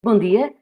Bom dia,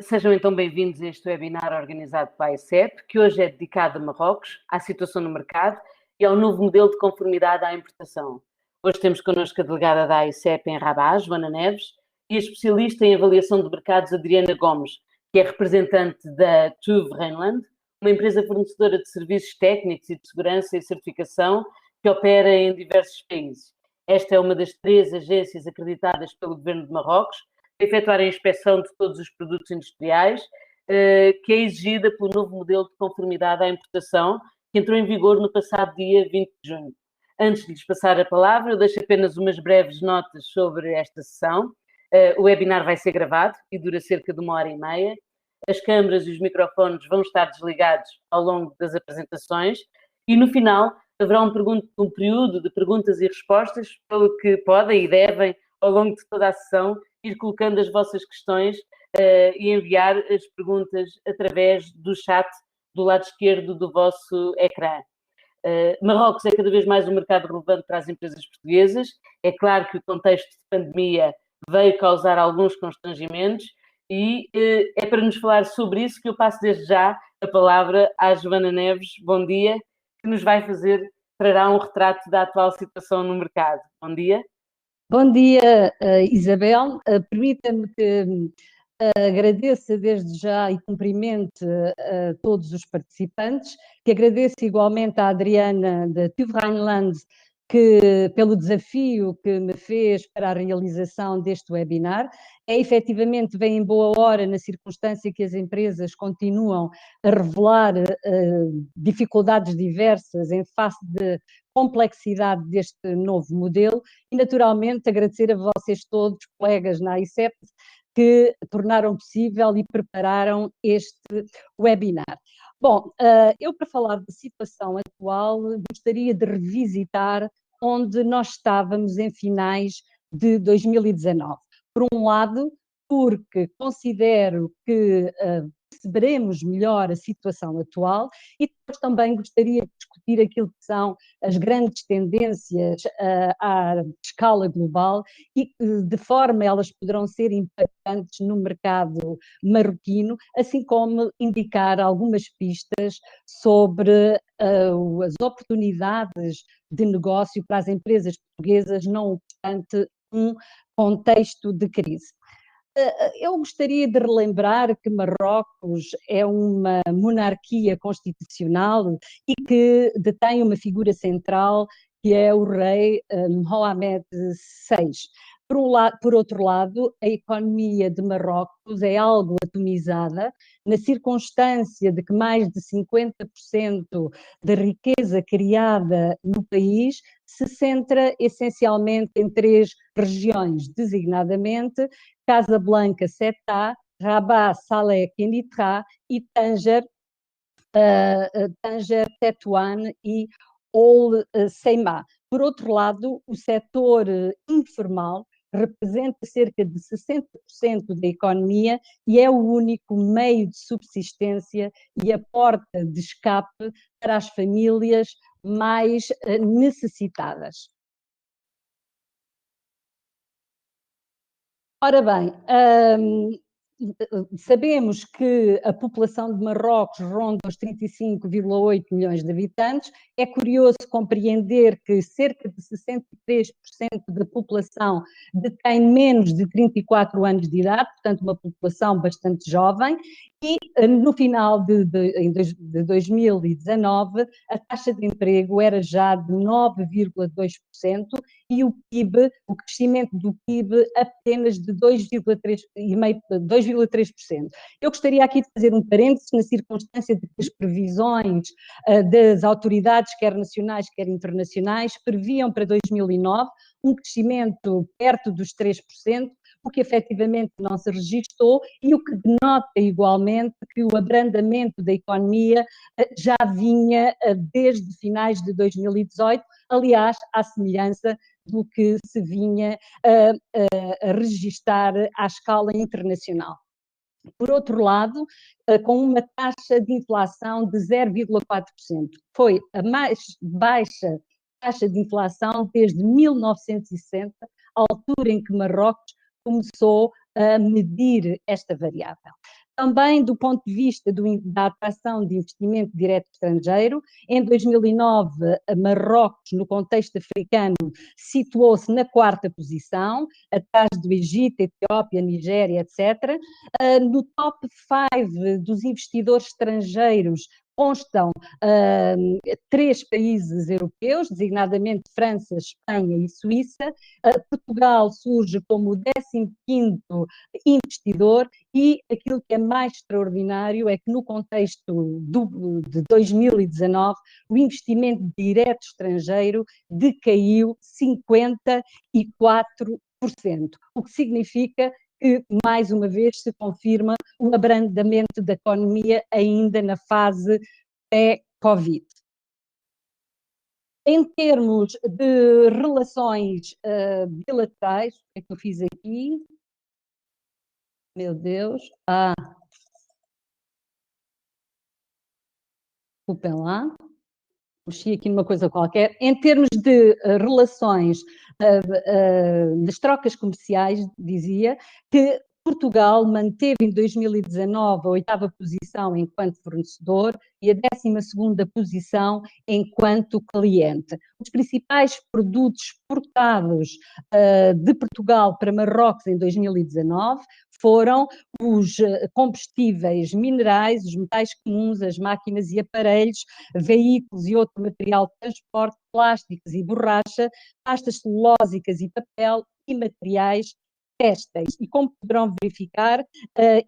sejam então bem-vindos a este webinar organizado pela AICEP, que hoje é dedicado a Marrocos, à situação no mercado e ao novo modelo de conformidade à importação. Hoje temos connosco a delegada da AICEP em Rabat, Joana Neves, e a especialista em avaliação de mercados, Adriana Gomes, que é representante da TÜV Rheinland, uma empresa fornecedora de serviços técnicos e de segurança e certificação que opera em diversos países. Esta é uma das 3 agências acreditadas pelo Governo de Marrocos efetuar a inspeção de todos os produtos industriais, que é exigida pelo novo modelo de conformidade à importação, que entrou em vigor no passado dia 20 de junho. Antes de lhes passar a palavra, eu deixo apenas umas breves notas sobre esta sessão. O webinar vai ser gravado e dura cerca de 1h30. As câmaras e os microfones vão estar desligados ao longo das apresentações e, no final, haverá um período de perguntas e respostas, pelo que podem e devem, ao longo de toda a sessão, ir colocando as vossas questões e enviar as perguntas através do chat do lado esquerdo do vosso ecrã. Marrocos é cada vez mais um mercado relevante para as empresas portuguesas. É claro que o contexto de pandemia veio causar alguns constrangimentos e é para nos falar sobre isso que eu passo desde já a palavra à Joana Neves. Bom dia, que nos vai trará um retrato da atual situação no mercado. Bom dia. Bom dia, Isabel. Permita-me que agradeça desde já e cumprimente a todos os participantes, que agradeço igualmente à Adriana da TÜV Rheinland pelo desafio que me fez para a realização deste webinar. Efetivamente vem em boa hora na circunstância que as empresas continuam a revelar dificuldades diversas em face de complexidade deste novo modelo e, naturalmente, agradecer a vocês todos, colegas na AICEP, que tornaram possível e prepararam este webinar. Bom, eu para falar da situação atual gostaria de revisitar onde nós estávamos em finais de 2019. Por um lado, porque considero que perceberemos melhor a situação atual e depois também gostaria de discutir aquilo que são as grandes tendências à escala global e de forma elas poderão ser impactantes no mercado marroquino, assim como indicar algumas pistas sobre as oportunidades de negócio para as empresas portuguesas, não obstante um contexto de crise. Eu gostaria de relembrar que Marrocos é uma monarquia constitucional e que detém uma figura central que é o rei Mohamed VI. Por outro lado, a economia de Marrocos é algo atomizada, na circunstância de que mais de 50% da riqueza criada no país se centra essencialmente em 3 regiões, designadamente Casablanca, Setá, Rabat, Salé, Kenitra e Tanger, Tetuan e Ol Seima. Por outro lado, o setor informal representa cerca de 60% da economia e é o único meio de subsistência e a porta de escape para as famílias mais necessitadas. Ora bem, sabemos que a população de Marrocos ronda os 35,8 milhões de habitantes. É curioso compreender que cerca de 63% da população detém menos de 34 anos de idade, portanto uma população bastante jovem, e no final de 2019 a taxa de emprego era já de 9,2% e o PIB, o crescimento do PIB apenas de 2,3%. Eu gostaria aqui de fazer um parênteses na circunstância de que as previsões das autoridades, quer nacionais, quer internacionais, previam para 2009 um crescimento perto dos 3%, o que efetivamente não se registou e o que denota igualmente que o abrandamento da economia já vinha desde finais de 2018, aliás, à semelhança do que se vinha a registar à escala internacional. Por outro lado, com uma taxa de inflação de 0,4%. Foi a mais baixa taxa de inflação desde 1960, a altura em que Marrocos começou a medir esta variável. Também do ponto de vista da atração de investimento direto estrangeiro, em 2009, Marrocos, no contexto africano, situou-se na 4ª posição, atrás do Egito, Etiópia, Nigéria, etc. No top 5 dos investidores estrangeiros constam 3 países europeus, designadamente França, Espanha e Suíça. Portugal surge como o 15º investidor e aquilo que é mais extraordinário é que no contexto de 2019 o investimento direto estrangeiro decaiu 54%, o que significa que, mais uma vez, se confirma o abrandamento da economia ainda na fase pré-Covid. Em termos de relações bilaterais, o que é que eu fiz aqui? Meu Deus. Desculpem lá. Mexi aqui numa coisa qualquer. Em termos de relações, das trocas comerciais, dizia que Portugal manteve em 2019 a 8ª posição enquanto fornecedor e a 12ª posição enquanto cliente. Os principais produtos exportados de Portugal para Marrocos em 2019 foram os combustíveis minerais, os metais comuns, as máquinas e aparelhos, veículos e outro material de transporte, plásticos e borracha, pastas celulósicas e papel e materiais têxteis. E como poderão verificar,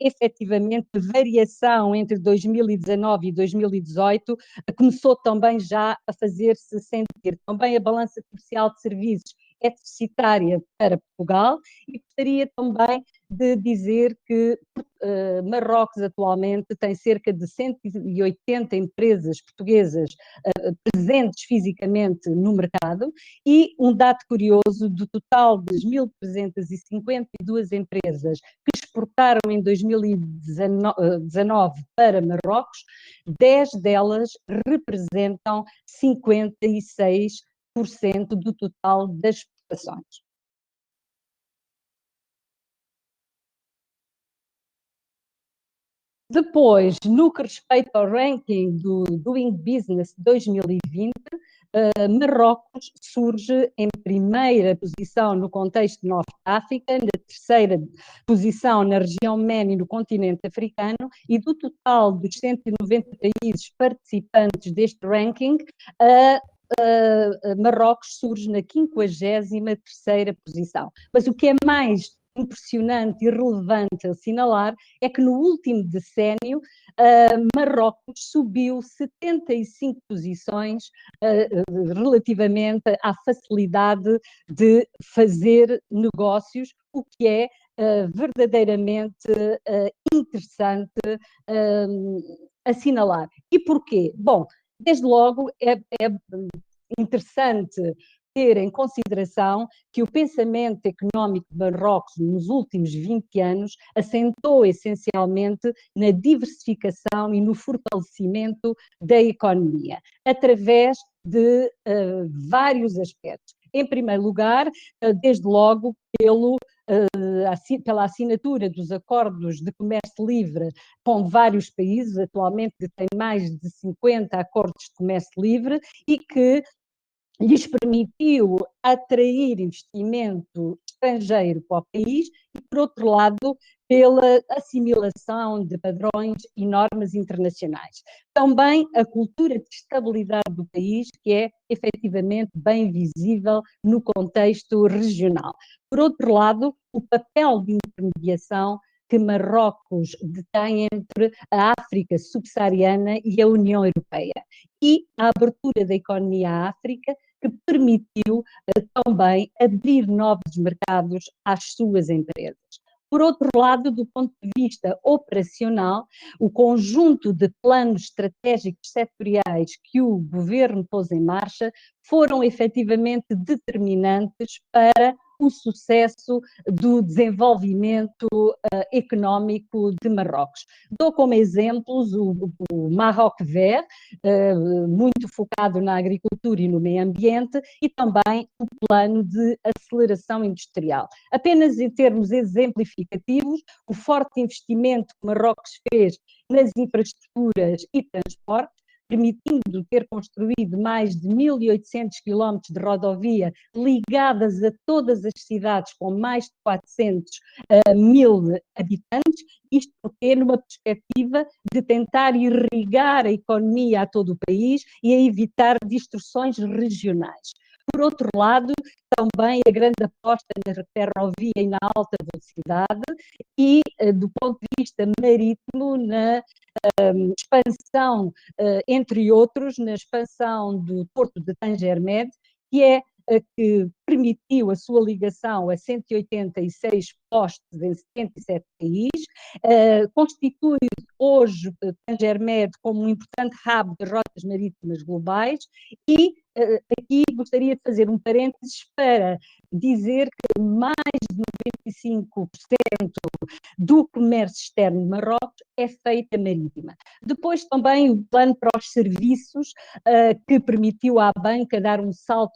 efetivamente, a variação entre 2019 e 2018 começou também já a fazer-se sentir. Também a balança comercial de serviços é deficitária para Portugal e gostaria também de dizer que Marrocos atualmente tem cerca de 180 empresas portuguesas presentes fisicamente no mercado e um dado curioso, do total das 1.352 empresas que exportaram em 2019 para Marrocos, 10 delas representam 56% do total das exportações. Depois, no que respeita ao ranking do Doing Business 2020, Marrocos surge em primeira posição no contexto de Norte África, na 3ª posição na região MENA e no continente africano, e do total dos 190 países participantes deste ranking, Marrocos surge na 53ª posição. Mas o que é mais impressionante e relevante assinalar é que no último decénio Marrocos subiu 75 posições relativamente à facilidade de fazer negócios, o que é verdadeiramente interessante assinalar. E porquê? Bom, desde logo é interessante ter em consideração que o pensamento económico de Marrocos nos últimos 20 anos assentou essencialmente na diversificação e no fortalecimento da economia, através de vários aspectos. Em primeiro lugar, desde logo pela assinatura dos acordos de comércio livre com vários países, atualmente tem mais de 50 acordos de comércio livre e que lhes permitiu atrair investimento estrangeiro para o país e, por outro lado, pela assimilação de padrões e normas internacionais. Também a cultura de estabilidade do país, que é efetivamente bem visível no contexto regional. Por outro lado, o papel de intermediação que Marrocos detém entre a África subsaariana e a União Europeia, e a abertura da economia à África, que permitiu também abrir novos mercados às suas empresas. Por outro lado, do ponto de vista operacional, o conjunto de planos estratégicos setoriais que o governo pôs em marcha foram efetivamente determinantes para o sucesso do desenvolvimento económico de Marrocos. Dou como exemplos o Maroc Vert, muito focado na agricultura e no meio ambiente, e também o plano de aceleração industrial. Apenas em termos exemplificativos, o forte investimento que Marrocos fez nas infraestruturas e transporte, permitindo ter construído mais de 1.800 quilómetros de rodovia ligadas a todas as cidades com mais de 400.000 habitantes, isto porque numa perspectiva de tentar irrigar a economia a todo o país e a evitar distorções regionais. Por outro lado, também a grande aposta na ferrovia e na alta velocidade e, do ponto de vista marítimo, na expansão, entre outros, na expansão do porto de Tanger-Med, que permitiu a sua ligação a 186 postos em 77 países, constitui hoje Tanger-Med como um importante hub de rotas marítimas globais e aqui gostaria de fazer um parênteses para dizer que mais de 95% do comércio externo de Marrocos é feita marítima. Depois também o plano para os serviços, que permitiu à banca dar um salto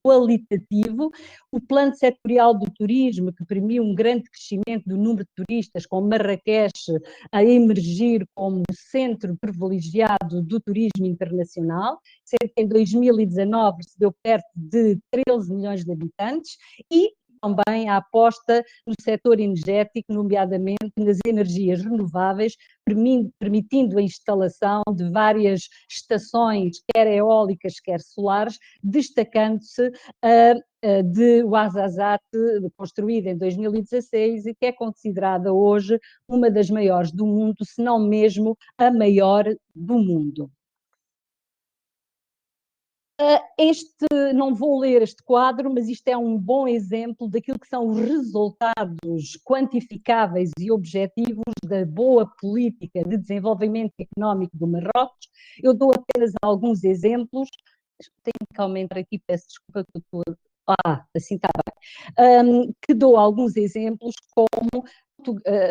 qualitativo, o plano setorial do turismo, que permitiu um grande crescimento do número de turistas, com Marrakech a emergir como centro privilegiado do turismo internacional, sendo que em 2019 recebeu perto de 13 milhões de habitantes, e também a aposta no setor energético, nomeadamente nas energias renováveis, permitindo a instalação de várias estações, quer eólicas, quer solares, destacando-se de Ouarzazate, construída em 2016 e que é considerada hoje uma das maiores do mundo, se não mesmo a maior do mundo. Não vou ler este quadro, mas isto é um bom exemplo daquilo que são os resultados quantificáveis e objetivos da boa política de desenvolvimento económico do Marrocos. Eu dou apenas alguns exemplos. Tenho que aumentar aqui, peço desculpa que eu estou... assim está bem. Que dou alguns exemplos, como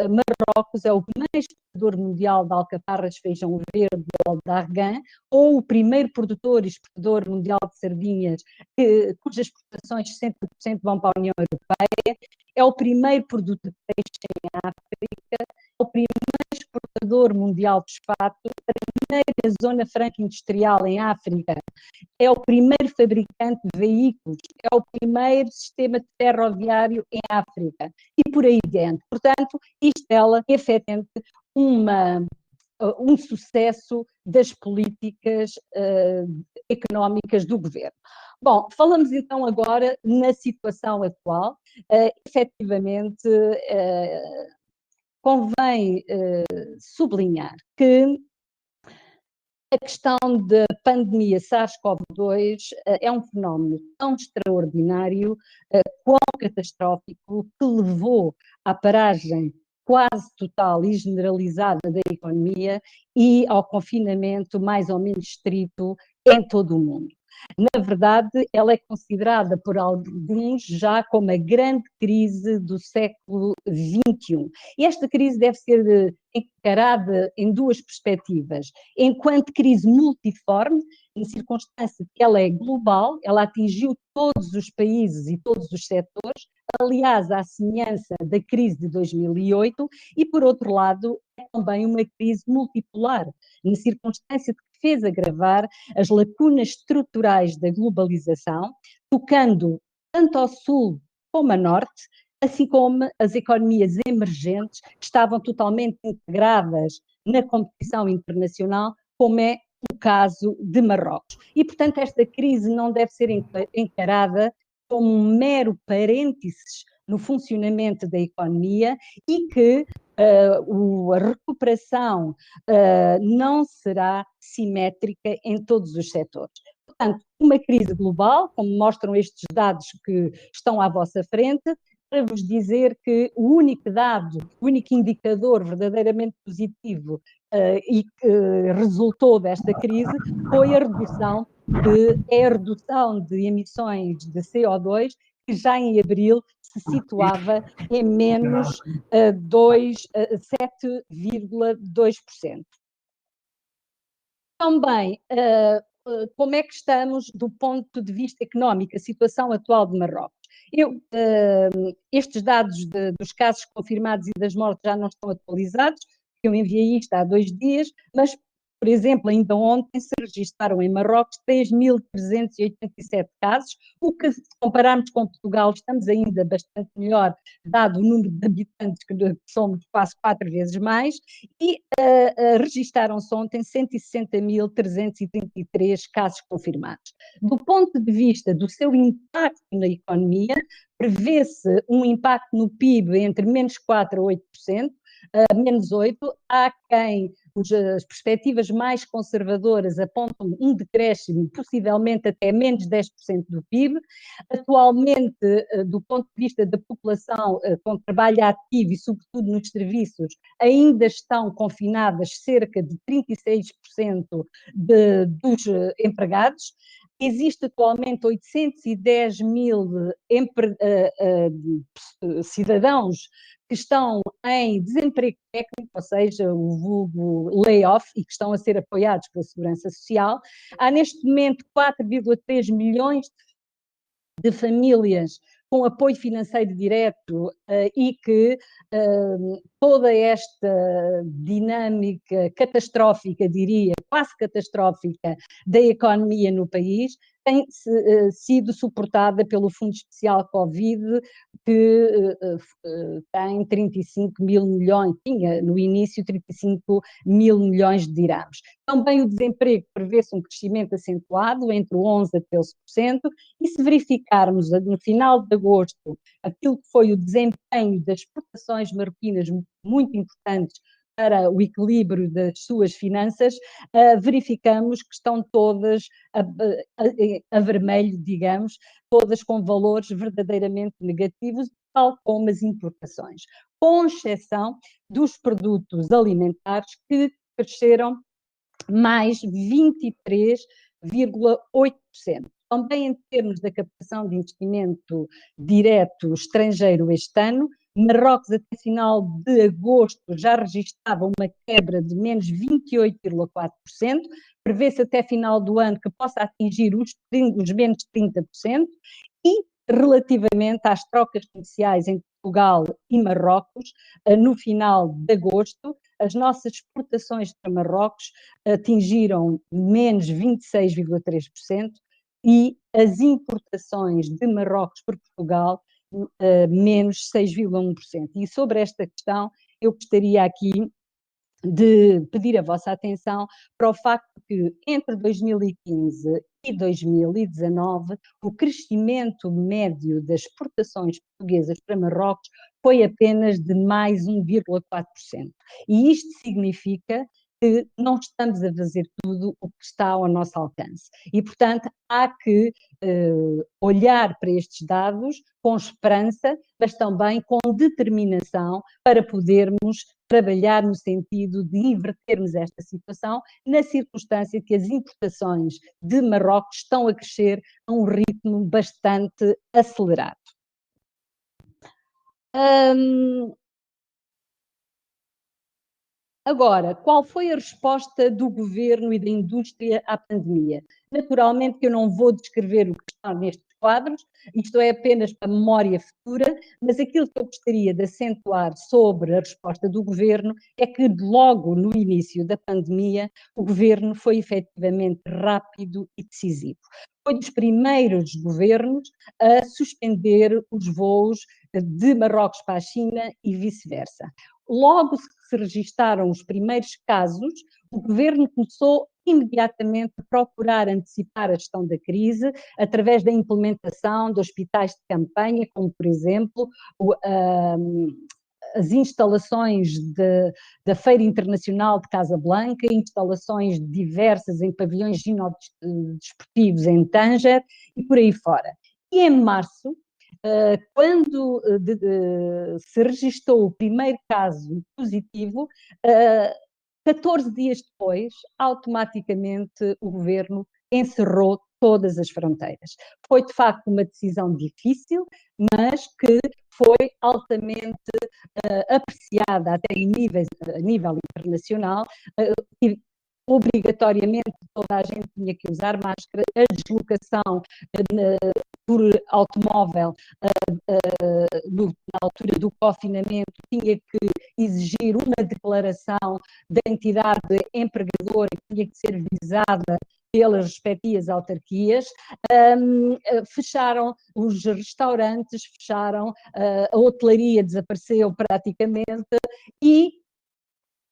Marrocos é o primeiro exportador mundial de alcaparras, feijão verde ou de argan, ou o primeiro produtor e exportador mundial de sardinhas, cujas exportações 60% vão para a União Europeia, é o primeiro produto de peixe em África, é o primeiro exportador mundial de fosfato, a primeira zona franca industrial em África, é o primeiro fabricante de veículos, é o primeiro sistema ferroviário em África e por aí adiante. Portanto, isto é efetivamente um sucesso das políticas económicas do governo. Bom, falamos então agora na situação atual. Efetivamente, convém sublinhar que a questão da pandemia SARS-CoV-2 é um fenómeno tão extraordinário, quão catastrófico, que levou à paragem quase total e generalizada da economia e ao confinamento mais ou menos estrito em todo o mundo. Na verdade, ela é considerada por alguns já como a grande crise do século XXI. E esta crise deve ser encarada em duas perspectivas. Enquanto crise multiforme, em circunstância que ela é global, ela atingiu todos os países e todos os setores, aliás, à semelhança da crise de 2008, e por outro lado, é também uma crise multipolar, na circunstância de que fez agravar as lacunas estruturais da globalização, tocando tanto ao sul como a norte, assim como as economias emergentes que estavam totalmente integradas na competição internacional, como é o caso de Marrocos. E, portanto, esta crise não deve ser encarada como um mero parênteses no funcionamento da economia e que a recuperação não será simétrica em todos os setores. Portanto, uma crise global, como mostram estes dados que estão à vossa frente, para vos dizer que o único dado, o único indicador verdadeiramente positivo e que resultou desta crise foi a redução que é a redução de emissões de CO2, que já em abril se situava em menos 7,2%. Também, como é que estamos do ponto de vista económico, a situação atual de Marrocos? Estes dados dos casos confirmados e das mortes já não estão atualizados, eu enviei isto há 2 dias, mas, por exemplo, ainda ontem se registaram em Marrocos 3.387 casos, o que, se compararmos com Portugal, estamos ainda bastante melhor, dado o número de habitantes, que somos quase 4 vezes mais, e registaram-se ontem 160.333 casos confirmados. Do ponto de vista do seu impacto na economia, prevê-se um impacto no PIB entre menos 4% a 8%, menos 8%. Há quem, as perspectivas mais conservadoras apontam um decréscimo, possivelmente até menos 10% do PIB. Atualmente, do ponto de vista da população com trabalho ativo e sobretudo nos serviços, ainda estão confinadas cerca de 36% dos empregados. Existe atualmente 810 mil cidadãos que estão em desemprego técnico, ou seja, o vulgo layoff, e que estão a ser apoiados pela Segurança Social. Há neste momento 4,3 milhões de famílias com apoio financeiro direto e que toda esta dinâmica catastrófica, diria, quase catastrófica, da economia no país tem sido suportada pelo Fundo Especial Covid, que tem 35 mil milhões, tinha no início 35 mil milhões de dirhams. Também o desemprego prevê-se um crescimento acentuado entre 11% a 13%, e se verificarmos no final de agosto aquilo que foi o desempenho das exportações marroquinas, muito importantes para o equilíbrio das suas finanças, verificamos que estão todas a vermelho, digamos, todas com valores verdadeiramente negativos, tal como as importações, com exceção dos produtos alimentares, que cresceram mais 23,8%. Também em termos da captação de investimento direto estrangeiro este ano, Marrocos, até final de agosto, já registrava uma quebra de menos 28,4%, prevê-se até final do ano que possa atingir os menos 30%, e relativamente às trocas comerciais entre Portugal e Marrocos, no final de agosto, as nossas exportações para Marrocos atingiram menos 26,3% e as importações de Marrocos para Portugal menos 6,1%. E sobre esta questão, eu gostaria aqui de pedir a vossa atenção para o facto que entre 2015 e 2019 o crescimento médio das exportações portuguesas para Marrocos foi apenas de mais 1,4%. E isto significa que não estamos a fazer tudo o que está ao nosso alcance. E, portanto, há que olhar para estes dados com esperança, mas também com determinação, para podermos trabalhar no sentido de invertermos esta situação, na circunstância que as importações de Marrocos estão a crescer a um ritmo bastante acelerado. Agora, qual foi a resposta do governo e da indústria à pandemia? Naturalmente que eu não vou descrever o que está nestes quadros, isto é apenas para memória futura, mas aquilo que eu gostaria de acentuar sobre a resposta do governo é que logo no início da pandemia o governo foi efetivamente rápido e decisivo. Foi dos primeiros governos a suspender os voos de Marrocos para a China e vice-versa. Logo que se registaram os primeiros casos, o governo começou imediatamente a procurar antecipar a gestão da crise através da implementação de hospitais de campanha, como, por exemplo, as instalações da Feira Internacional de Casablanca, instalações diversas em pavilhões ginodisportivos em Tanger e por aí fora. E em março, quando se registou o primeiro caso positivo, 14 dias depois, automaticamente o governo encerrou todas as fronteiras. Foi, de facto, uma decisão difícil, mas que foi altamente apreciada até a nível internacional. Obrigatoriamente toda a gente tinha que usar máscara, a deslocação por automóvel na altura do confinamento tinha que exigir uma declaração da entidade empregadora que tinha que ser visada pelas respectivas autarquias. Fecharam os restaurantes, fecharam, a hotelaria desapareceu praticamente e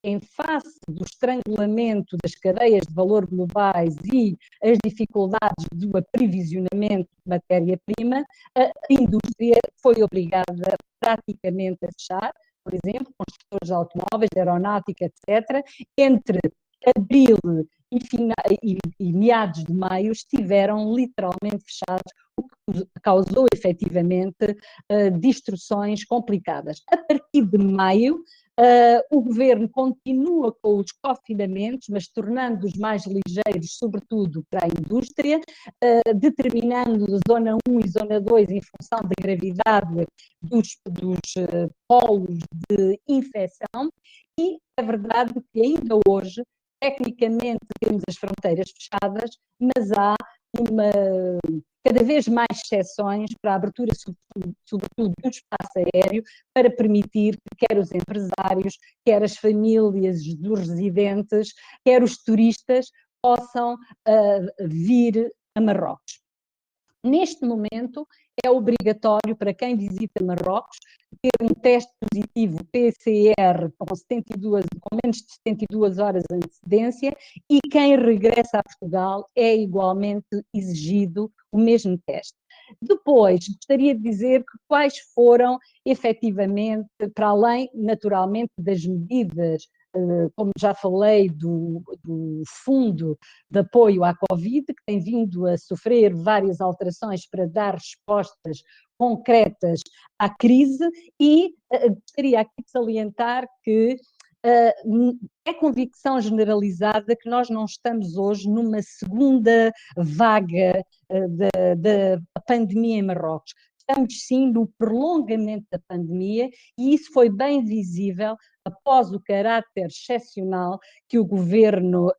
em face do estrangulamento das cadeias de valor globais e as dificuldades do aprovisionamento de matéria-prima, a indústria foi obrigada praticamente a fechar, por exemplo, construtores de automóveis, de aeronáutica, etc. Entre abril e meados de maio estiveram literalmente fechados, o que causou efetivamente distorções complicadas. A partir de maio, o governo continua com os confinamentos, mas tornando-os mais ligeiros, sobretudo para a indústria, determinando zona 1 e zona 2 em função da gravidade dos polos de infecção, e é verdade que ainda hoje, tecnicamente, temos as fronteiras fechadas, mas há cada vez mais exceções para a abertura, sobretudo do espaço aéreo, para permitir que quer os empresários, quer as famílias dos residentes, quer os turistas possam vir a Marrocos. Neste momento, é obrigatório para quem visita Marrocos ter um teste positivo PCR com menos de 72 horas de antecedência, e quem regressa a Portugal é igualmente exigido o mesmo teste. Depois, gostaria de dizer que quais foram, efetivamente, para além, naturalmente, das medidas, como já falei, do Fundo de Apoio à Covid, que tem vindo a sofrer várias alterações para dar respostas concretas à crise, e gostaria aqui de salientar que é convicção generalizada que nós não estamos hoje numa segunda vaga da pandemia em Marrocos. Estamos sim no prolongamento da pandemia, e isso foi bem visível após o caráter excepcional que o governo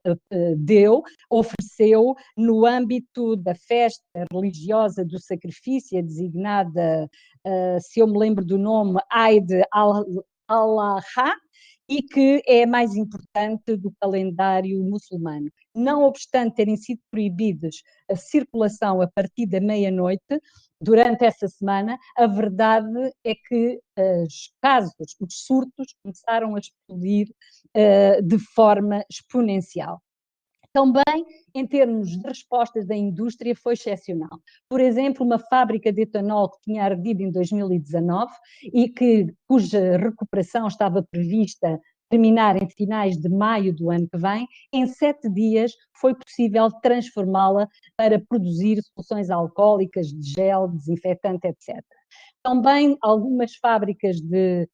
ofereceu no âmbito da festa religiosa do sacrifício, designada, se eu me lembro do nome, Eid al-Adha, e que é mais importante do calendário muçulmano. Não obstante terem sido proibidos a circulação a partir da meia-noite, durante essa semana, a verdade é que os casos, os surtos, começaram a explodir de forma exponencial. Também, em termos de respostas da indústria, foi excepcional. Por exemplo, uma fábrica de etanol que tinha ardido em 2019 e cuja recuperação estava prevista terminar em finais de maio do ano que vem, em 7 dias foi possível transformá-la para produzir soluções alcoólicas, de gel, desinfetante, etc. Também algumas fábricas de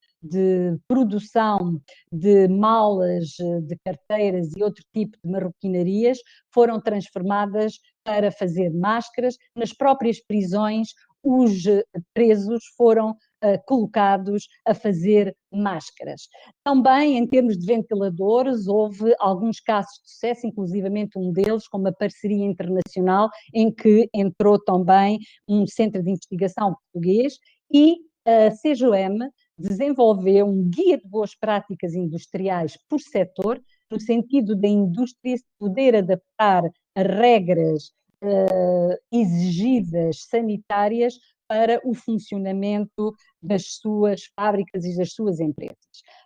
produção de malas, de carteiras e outro tipo de marroquinarias foram transformadas para fazer máscaras. Nas próprias prisões, os presos foram colocados a fazer máscaras. Também, em termos de ventiladores, houve alguns casos de sucesso, inclusivamente um deles com uma parceria internacional, em que entrou também um centro de investigação português, e a CGM desenvolveu um guia de boas práticas industriais por setor, no sentido da indústria se poder adaptar a regras exigidas sanitárias para o funcionamento das suas fábricas e das suas empresas.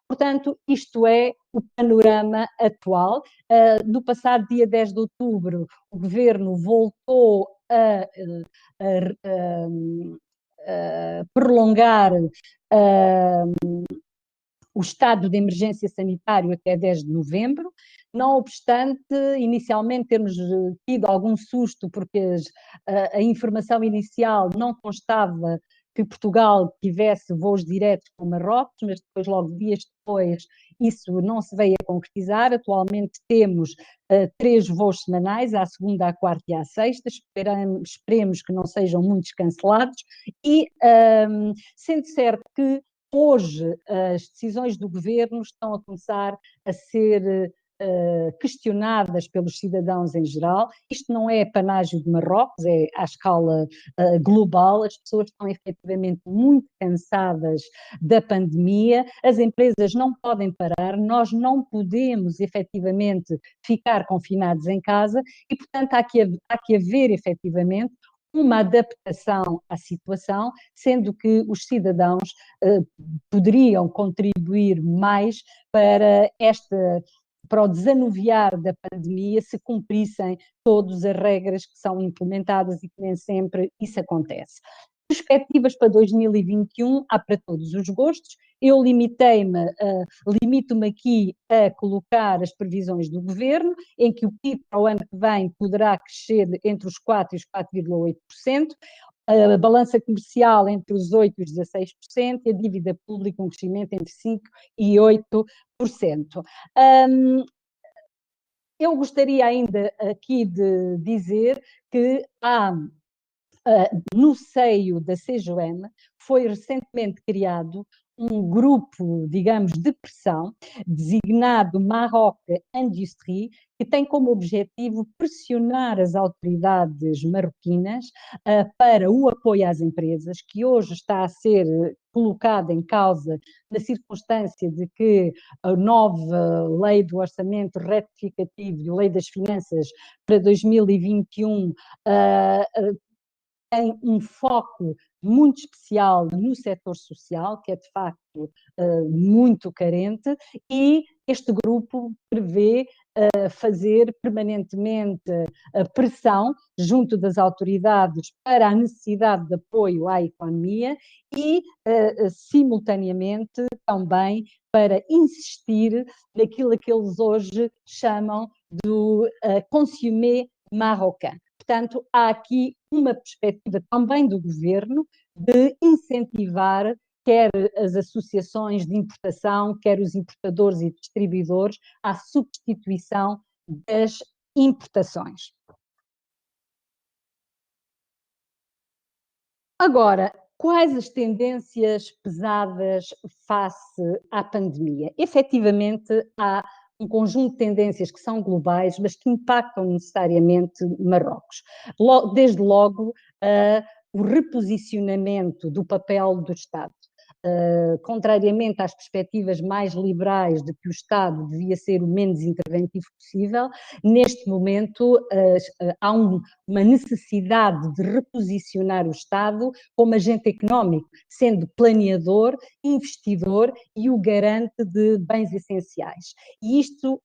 Portanto, isto é o panorama atual. No passado dia 10 de outubro, o Governo voltou a prolongar o estado de emergência sanitário até 10 de novembro, não obstante, inicialmente termos tido algum susto, porque a informação inicial não constava que Portugal tivesse voos diretos com Marrocos, mas depois, logo dias depois, isso não se veio a concretizar. Atualmente temos 3 voos semanais, à segunda, à quarta e à sexta. Esperemos que não sejam muitos cancelados. E sendo certo que hoje as decisões do governo estão a começar a ser questionadas pelos cidadãos em geral. Isto não é panágio de Marrocos, é à escala global. As pessoas estão efetivamente muito cansadas da pandemia, as empresas não podem parar, nós não podemos efetivamente ficar confinados em casa e, portanto, há que haver efetivamente uma adaptação à situação, sendo que os cidadãos poderiam contribuir mais para o desanuviar da pandemia, se cumprissem todas as regras que são implementadas e que nem sempre isso acontece. Perspectivas para 2021 há para todos os gostos. Eu limito-me aqui a colocar as previsões do governo, em que o PIB para o ano que vem poderá crescer entre os 4% e os 4,8%, a balança comercial entre os 8% e os 16%, e a dívida pública um crescimento entre 5% e 8%. Eu gostaria ainda aqui de dizer que no seio da CGM foi recentemente criado um grupo, digamos, de pressão, designado Maroc Industrie, que tem como objetivo pressionar as autoridades marroquinas para o apoio às empresas, que hoje está a ser colocada em causa na circunstância de que a nova lei do orçamento retificativo e a lei das finanças para 2021 tem um foco muito especial no setor social, que é de facto muito carente, e este grupo prevê fazer permanentemente pressão junto das autoridades para a necessidade de apoio à economia e, simultaneamente, também para insistir naquilo que eles hoje chamam do consumer marocain. Portanto, há aqui uma perspectiva também do governo de incentivar quer as associações de importação, quer os importadores e distribuidores à substituição das importações. Agora, quais as tendências pesadas face à pandemia? Efetivamente, há um conjunto de tendências que são globais, mas que impactam necessariamente Marrocos. Desde logo, o reposicionamento do papel do Estado. Contrariamente às perspectivas mais liberais de que o Estado devia ser o menos interventivo possível, neste momento há uma necessidade de reposicionar o Estado como agente económico, sendo planeador, investidor e o garante de bens essenciais. E isto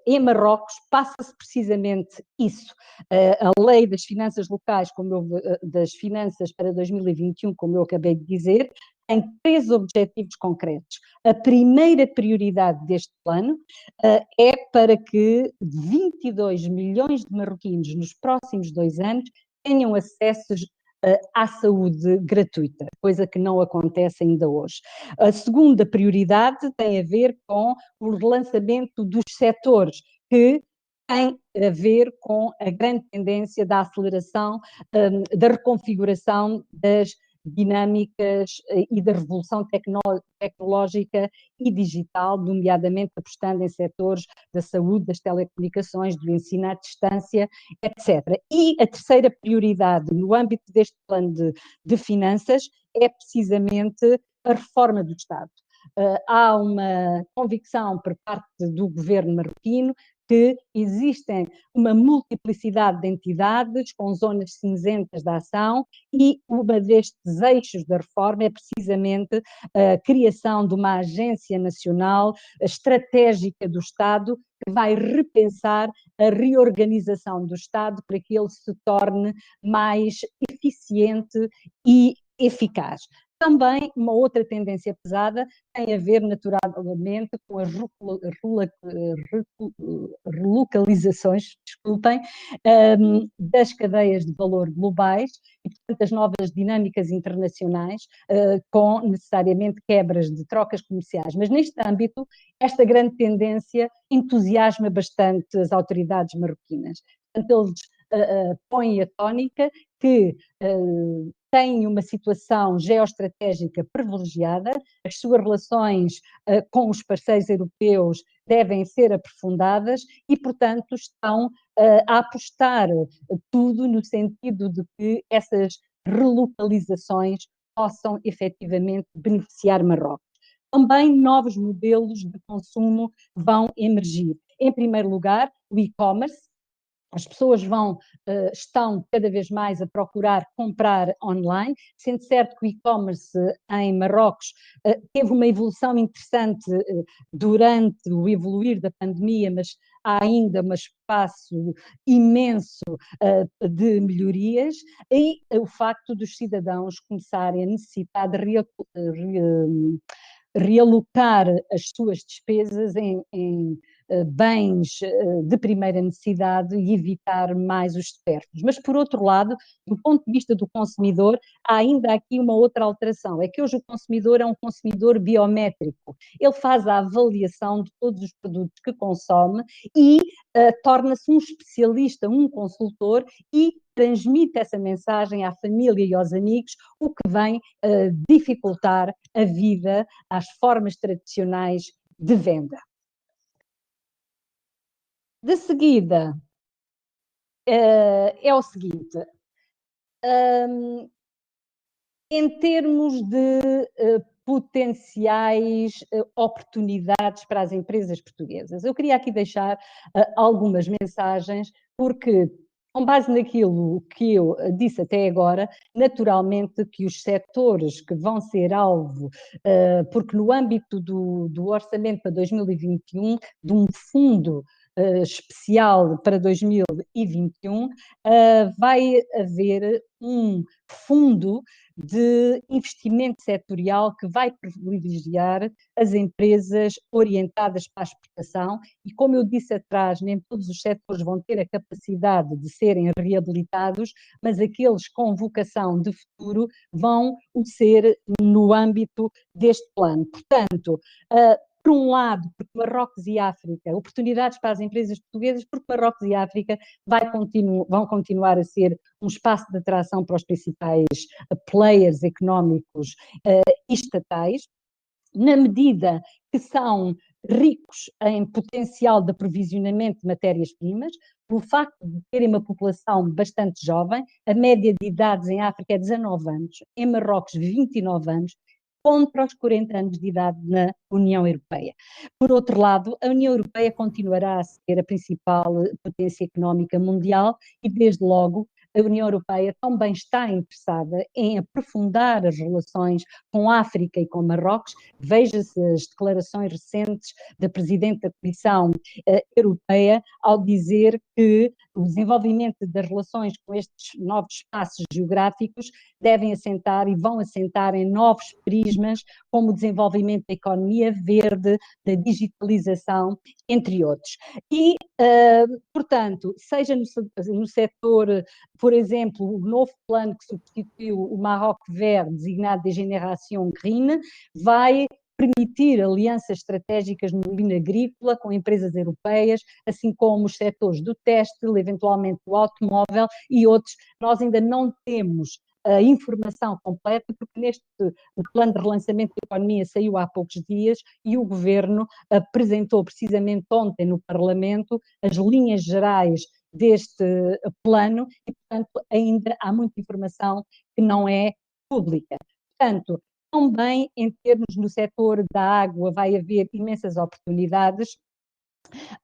em Marrocos passa-se precisamente isso. A lei das finanças locais, das finanças para 2021, como eu acabei de dizer, tem 3 objetivos concretos. A primeira prioridade deste plano é para que 22 milhões de marroquinos nos próximos 2 anos tenham acesso à saúde gratuita, coisa que não acontece ainda hoje. A segunda prioridade tem a ver com o relançamento dos setores que tem a ver com a grande tendência da aceleração, da reconfiguração das dinâmicas e da revolução tecnológica e digital, nomeadamente apostando em setores da saúde, das telecomunicações, do ensino à distância, etc. E a terceira prioridade no âmbito deste plano de finanças é precisamente a reforma do Estado. Há uma convicção por parte do governo marroquino que existem uma multiplicidade de entidades com zonas cinzentas da ação e uma destes eixos da reforma é precisamente a criação de uma agência nacional estratégica do Estado que vai repensar a reorganização do Estado para que ele se torne mais eficiente e eficaz. Também uma outra tendência pesada tem a ver naturalmente com as relocalizações, desculpem, das cadeias de valor globais e, portanto, as novas dinâmicas internacionais, com necessariamente quebras de trocas comerciais. Mas neste âmbito, esta grande tendência entusiasma bastante as autoridades marroquinas. Portanto, eles põem a tónica que têm uma situação geoestratégica privilegiada, as suas relações com os parceiros europeus devem ser aprofundadas e, portanto, estão a apostar tudo no sentido de que essas relocalizações possam efetivamente beneficiar Marrocos. Também novos modelos de consumo vão emergir. Em primeiro lugar, o e-commerce. As pessoas estão cada vez mais a procurar comprar online, sendo certo que o e-commerce em Marrocos teve uma evolução interessante durante o evoluir da pandemia, mas há ainda um espaço imenso de melhorias, e o facto dos cidadãos começarem a necessitar de realocar as suas despesas em bens de primeira necessidade e evitar mais os supérfluos. Mas, por outro lado, do ponto de vista do consumidor, há ainda aqui uma outra alteração, é que hoje o consumidor é um consumidor biométrico. Ele faz a avaliação de todos os produtos que consome e torna-se um especialista, um consultor, e transmite essa mensagem à família e aos amigos, o que vem dificultar a vida às formas tradicionais de venda. De seguida, é o seguinte, em termos de potenciais oportunidades para as empresas portuguesas, eu queria aqui deixar algumas mensagens, porque, com base naquilo que eu disse até agora, naturalmente que os setores que vão ser alvo, porque no âmbito do orçamento para 2021, de um fundo especial para 2021, vai haver um fundo de investimento setorial que vai privilegiar as empresas orientadas para a exportação e, como eu disse atrás, nem todos os setores vão ter a capacidade de serem reabilitados, mas aqueles com vocação de futuro vão o ser no âmbito deste plano. Portanto, por um lado, porque Marrocos e África, oportunidades para as empresas portuguesas, porque Marrocos e África vão continuar a ser um espaço de atração para os principais players económicos e estatais, na medida que são ricos em potencial de aprovisionamento de matérias-primas, pelo facto de terem uma população bastante jovem, a média de idades em África é 19 anos, em Marrocos 29 anos, contra os 40 anos de idade na União Europeia. Por outro lado, a União Europeia continuará a ser a principal potência económica mundial e, desde logo, a União Europeia também está interessada em aprofundar as relações com a África e com Marrocos. Veja-se as declarações recentes da Presidente da Comissão Europeia ao dizer que o desenvolvimento das relações com estes novos espaços geográficos devem assentar e vão assentar em novos prismas, como o desenvolvimento da economia verde, da digitalização, entre outros. E, portanto, seja no setor, por exemplo, o novo plano que substituiu o Maroc Vert, designado de Génération Green, vai permitir alianças estratégicas no domínio agrícola com empresas europeias, assim como os setores do têxtil, eventualmente do automóvel e outros. Nós ainda não temos a informação completa, porque neste plano de relançamento da economia saiu há poucos dias e o Governo apresentou precisamente ontem no Parlamento as linhas gerais deste plano e, portanto, ainda há muita informação que não é pública. Portanto, também em termos no setor da água vai haver imensas oportunidades.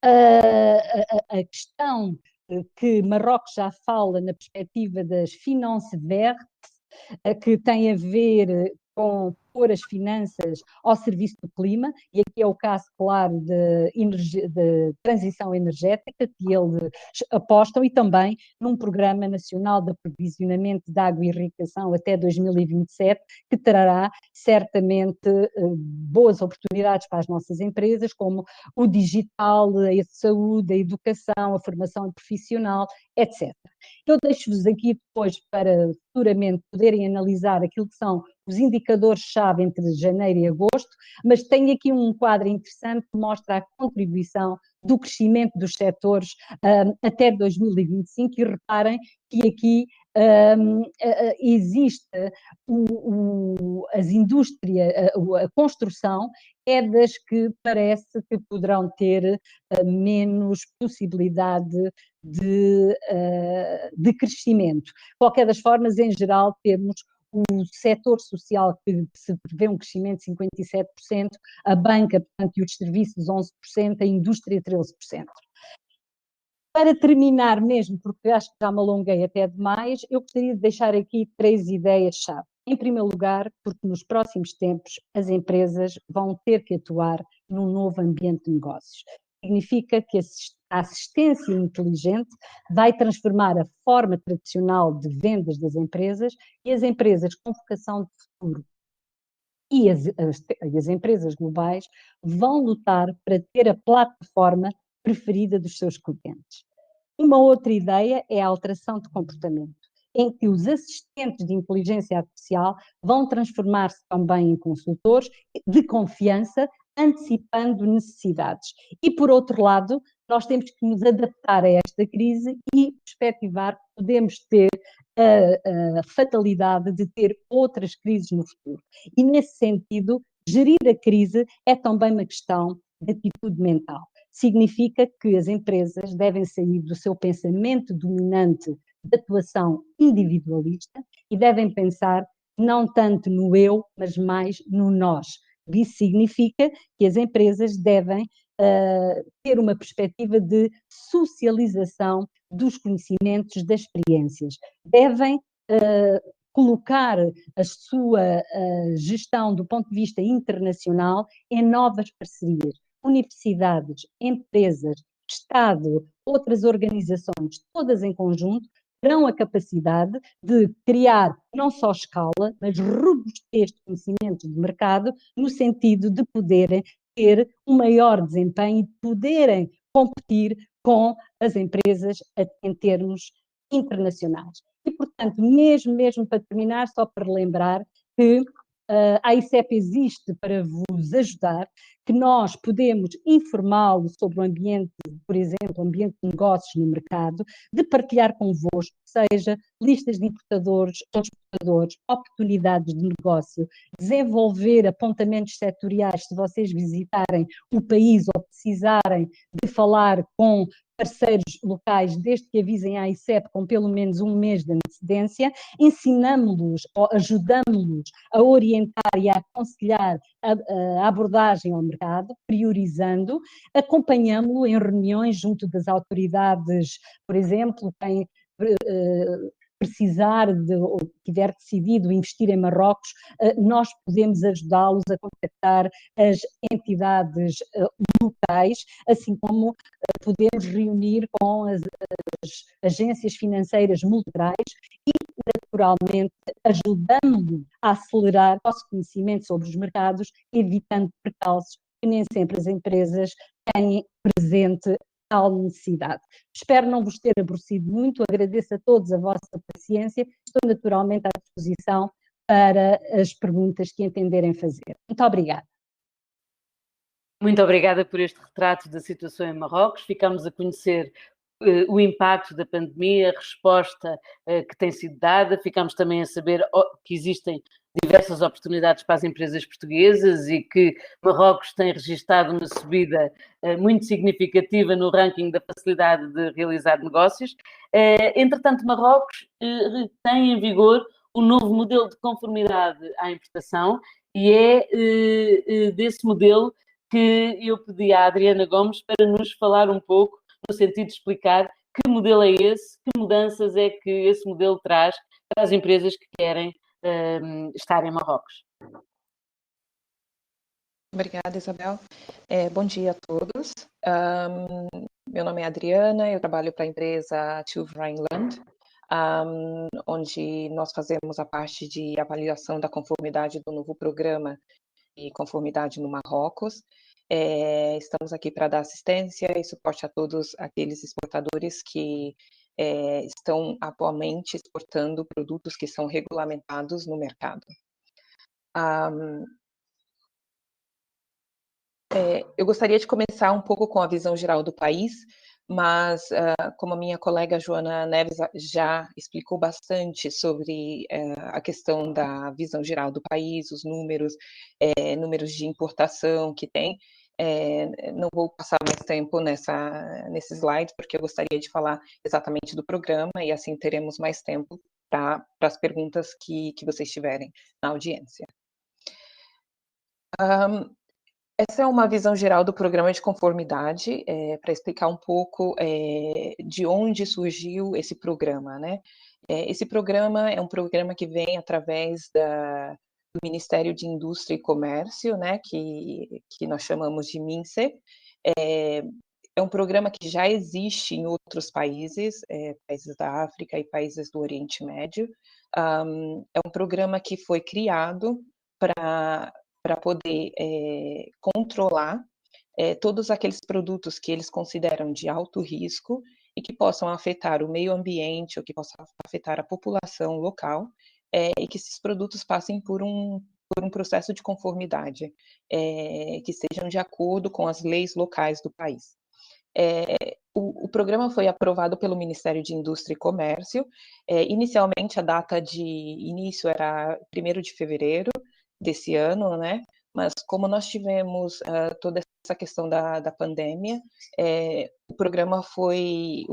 A questão que Marrocos já fala na perspectiva das finances verdes, que tem a ver com pôr as finanças ao serviço do clima, e aqui é o caso, claro, de transição energética, que eles apostam, e também num Programa Nacional de Aprovisionamento de Água e Irrigação até 2027, que trará certamente boas oportunidades para as nossas empresas, como o digital, a saúde, a educação, a formação profissional, etc. Eu deixo-vos aqui depois para futuramente poderem analisar aquilo que são os indicadores-chave entre janeiro e agosto, mas tenho aqui um quadro interessante que mostra a contribuição do crescimento dos setores até 2025, e reparem que aqui existe as indústrias, a construção é das que parece que poderão ter menos possibilidade de crescimento. De qualquer das formas, em geral, temos o setor social que se prevê um crescimento de 57%, a banca, portanto, e os serviços 11%, a indústria 13%. Para terminar mesmo, porque acho que já me alonguei até demais, eu gostaria de deixar aqui 3 ideias-chave. Em primeiro lugar, porque nos próximos tempos as empresas vão ter que atuar num novo ambiente de negócios. Significa que a assistência inteligente vai transformar a forma tradicional de vendas das empresas, e as empresas com vocação de futuro e as empresas globais vão lutar para ter a plataforma preferida dos seus clientes. Uma outra ideia é a alteração de comportamento, em que os assistentes de inteligência artificial vão transformar-se também em consultores de confiança, antecipando necessidades. E, por outro lado, nós temos que nos adaptar a esta crise e perspectivar que podemos ter a fatalidade de ter outras crises no futuro. E, nesse sentido, gerir a crise é também uma questão de atitude mental. Significa que as empresas devem sair do seu pensamento dominante de atuação individualista e devem pensar não tanto no eu, mas mais no nós. Isso significa que as empresas devem ter uma perspectiva de socialização dos conhecimentos, das experiências. Devem colocar a sua gestão do ponto de vista internacional em novas parcerias. Universidades, empresas, Estado, outras organizações, todas em conjunto, terão a capacidade de criar não só escala, mas robustez de conhecimentos de mercado, no sentido de poderem ter um maior desempenho e poderem competir com as empresas em termos internacionais. E, portanto, mesmo para terminar, só para relembrar que a ICEP existe para vos ajudar, que nós podemos informá-lo sobre o ambiente, por exemplo, o ambiente de negócios no mercado, de partilhar convosco, seja listas de importadores ou exportadores, oportunidades de negócio, desenvolver apontamentos setoriais se vocês visitarem o país ou precisarem de falar com parceiros locais, desde que avisem à ICEP com pelo menos um mês de antecedência, ensinamos-los ou ajudamos-los a orientar e a aconselhar a abordagem ao mercado, priorizando, acompanhamos-lo em reuniões junto das autoridades, por exemplo, quem precisar de, ou tiver decidido investir em Marrocos, nós podemos ajudá-los a contactar as entidades locais, assim como podemos reunir com as agências financeiras multilaterais e, naturalmente, ajudando-los a acelerar o nosso conhecimento sobre os mercados, evitando percalços que nem sempre as empresas têm presente tal necessidade. Espero não vos ter aborrecido muito, agradeço a todos a vossa paciência, estou naturalmente à disposição para as perguntas que entenderem fazer. Muito obrigada. Muito obrigada por este retrato da situação em Marrocos. Ficamos a conhecer o impacto da pandemia, a resposta que tem sido dada. Ficamos também a saber que existem diversas oportunidades para as empresas portuguesas e que Marrocos tem registado uma subida muito significativa no ranking da facilidade de realizar negócios. Entretanto, Marrocos tem em vigor um novo modelo de conformidade à importação e é desse modelo que eu pedi à Adriana Gomes para nos falar um pouco, no sentido de explicar que modelo é esse, que mudanças é que esse modelo traz para as empresas que querem estar em Marrocos. Obrigada, Isabel. Bom dia a todos. Meu nome é Adriana, eu trabalho para a empresa TÜV Rheinland, onde nós fazemos a parte de avaliação da conformidade do novo programa de conformidade no Marrocos. Estamos aqui para dar assistência e suporte a todos aqueles exportadores que estão atualmente exportando produtos que são regulamentados no mercado. Eu gostaria de começar um pouco com a visão geral do país, mas como a minha colega Joana Neves já explicou bastante sobre a questão da visão geral do país, os números, números de importação que tem, não vou passar mais tempo nesse slide, porque eu gostaria de falar exatamente do programa e assim teremos mais tempo para as perguntas que vocês tiverem na audiência. Essa é uma visão geral do programa de conformidade, para explicar um pouco de onde surgiu esse programa, né? Esse programa é um programa que vem através do Ministério de Indústria e Comércio, né, que nós chamamos de MINSE. É um programa que já existe em outros países, países da África e países do Oriente Médio. É um programa que foi criado para poder controlar todos aqueles produtos que eles consideram de alto risco e que possam afetar o meio ambiente ou que possam afetar a população local, e que esses produtos passem por um processo de conformidade, que estejam de acordo com as leis locais do país. O programa foi aprovado pelo Ministério de Indústria e Comércio. Inicialmente, a data de início era 1º de fevereiro desse ano, né? Mas como nós tivemos toda essa questão da pandemia, o programa foi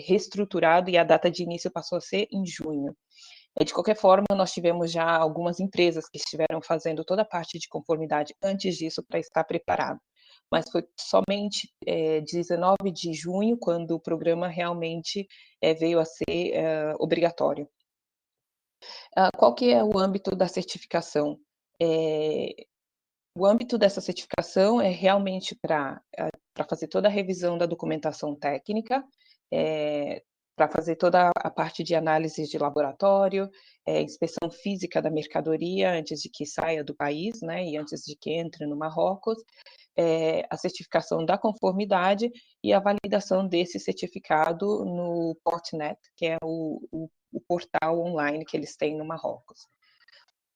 reestruturado e a data de início passou a ser em junho. De qualquer forma, nós tivemos já algumas empresas que estiveram fazendo toda a parte de conformidade antes disso para estar preparado. Mas foi somente 19 de junho quando o programa realmente veio a ser obrigatório. Qual que é o âmbito da certificação? O âmbito dessa certificação é realmente para fazer toda a revisão da documentação técnica, para fazer toda a parte de análise de laboratório, inspeção física da mercadoria antes de que saia do país, né, e antes de que entre no Marrocos, a certificação da conformidade e a validação desse certificado no Portnet, que é o portal online que eles têm no Marrocos.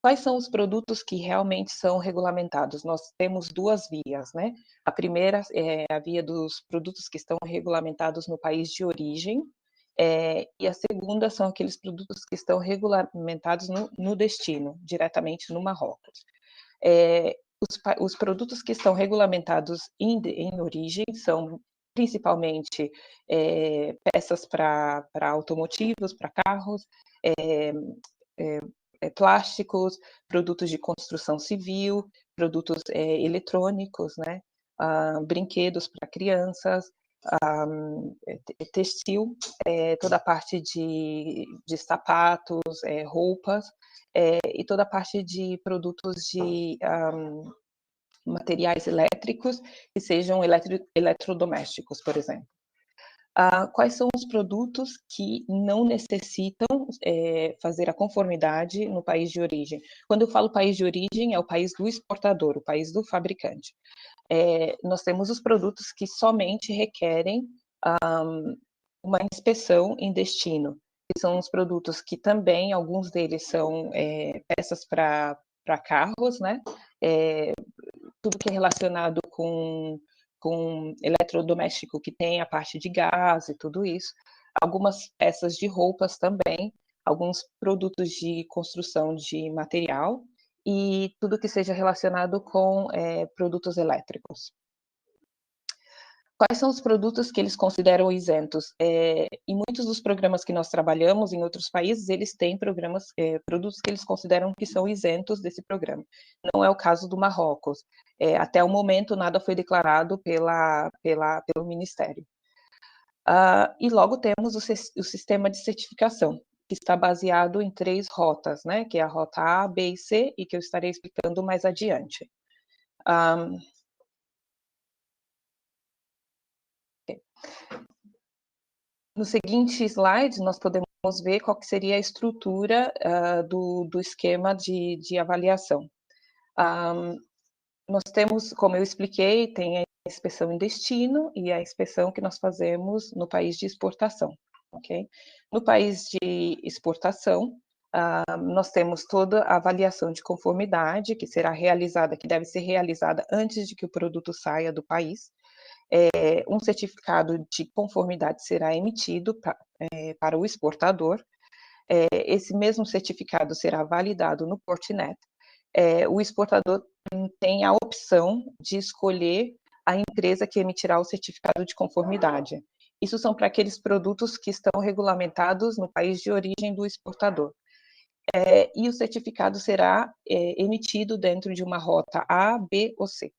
Quais são os produtos que realmente são regulamentados? Nós temos duas vias, né? A primeira é a via dos produtos que estão regulamentados no país de origem, e a segunda são aqueles produtos que estão regulamentados no destino, diretamente no Marrocos. Os produtos que estão regulamentados em origem são principalmente peças para automotivos, para carros, plásticos, produtos de construção civil, produtos eletrônicos, né? Brinquedos para crianças, textil, toda a parte de sapatos, roupas, e toda a parte de produtos de materiais elétricos que sejam eletrodomésticos, por exemplo. Quais são os produtos que não necessitam fazer a conformidade no país de origem? Quando eu falo país de origem, é o país do exportador, o país do fabricante. Nós temos os produtos que somente requerem uma inspeção em destino, que são os produtos que também, alguns deles são peças para carros, né? Tudo que é relacionado com eletrodoméstico que tem a parte de gás e tudo isso, algumas peças de roupas também, alguns produtos de construção de material e tudo que seja relacionado com produtos elétricos. Quais são os produtos que eles consideram isentos? Em muitos dos programas que nós trabalhamos em outros países, eles têm produtos que eles consideram que são isentos desse programa. Não é o caso do Marrocos. Até o momento, nada foi declarado pelo Ministério. E logo temos o sistema de certificação. que está baseado em 3 rotas, né? Que é a rota A, B e C, e que eu estarei explicando mais adiante. No seguinte slide, nós podemos ver qual que seria a estrutura do esquema de avaliação. Nós temos, como eu expliquei, tem a inspeção em destino e a inspeção que nós fazemos no país de exportação, ok? No país de exportação, nós temos toda a avaliação de conformidade que será realizada, que deve ser realizada antes de que o produto saia do país. Um certificado de conformidade será emitido para o exportador. Esse mesmo certificado será validado no Portnet. O exportador tem a opção de escolher a empresa que emitirá o certificado de conformidade. Isso são para aqueles produtos que estão regulamentados no país de origem do exportador. E o certificado será emitido dentro de uma rota A, B ou C.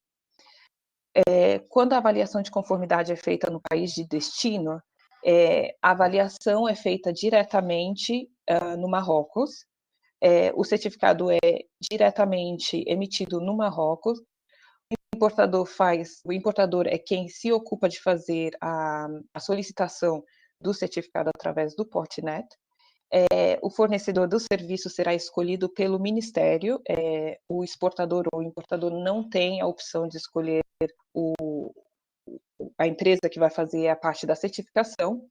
Quando a avaliação de conformidade é feita no país de destino, a avaliação é feita diretamente no Marrocos. O certificado é diretamente emitido no Marrocos. O importador é quem se ocupa de fazer a solicitação do certificado através do Portnet. O fornecedor do serviço será escolhido pelo Ministério. O exportador ou o importador não tem a opção de escolher a empresa que vai fazer a parte da certificação.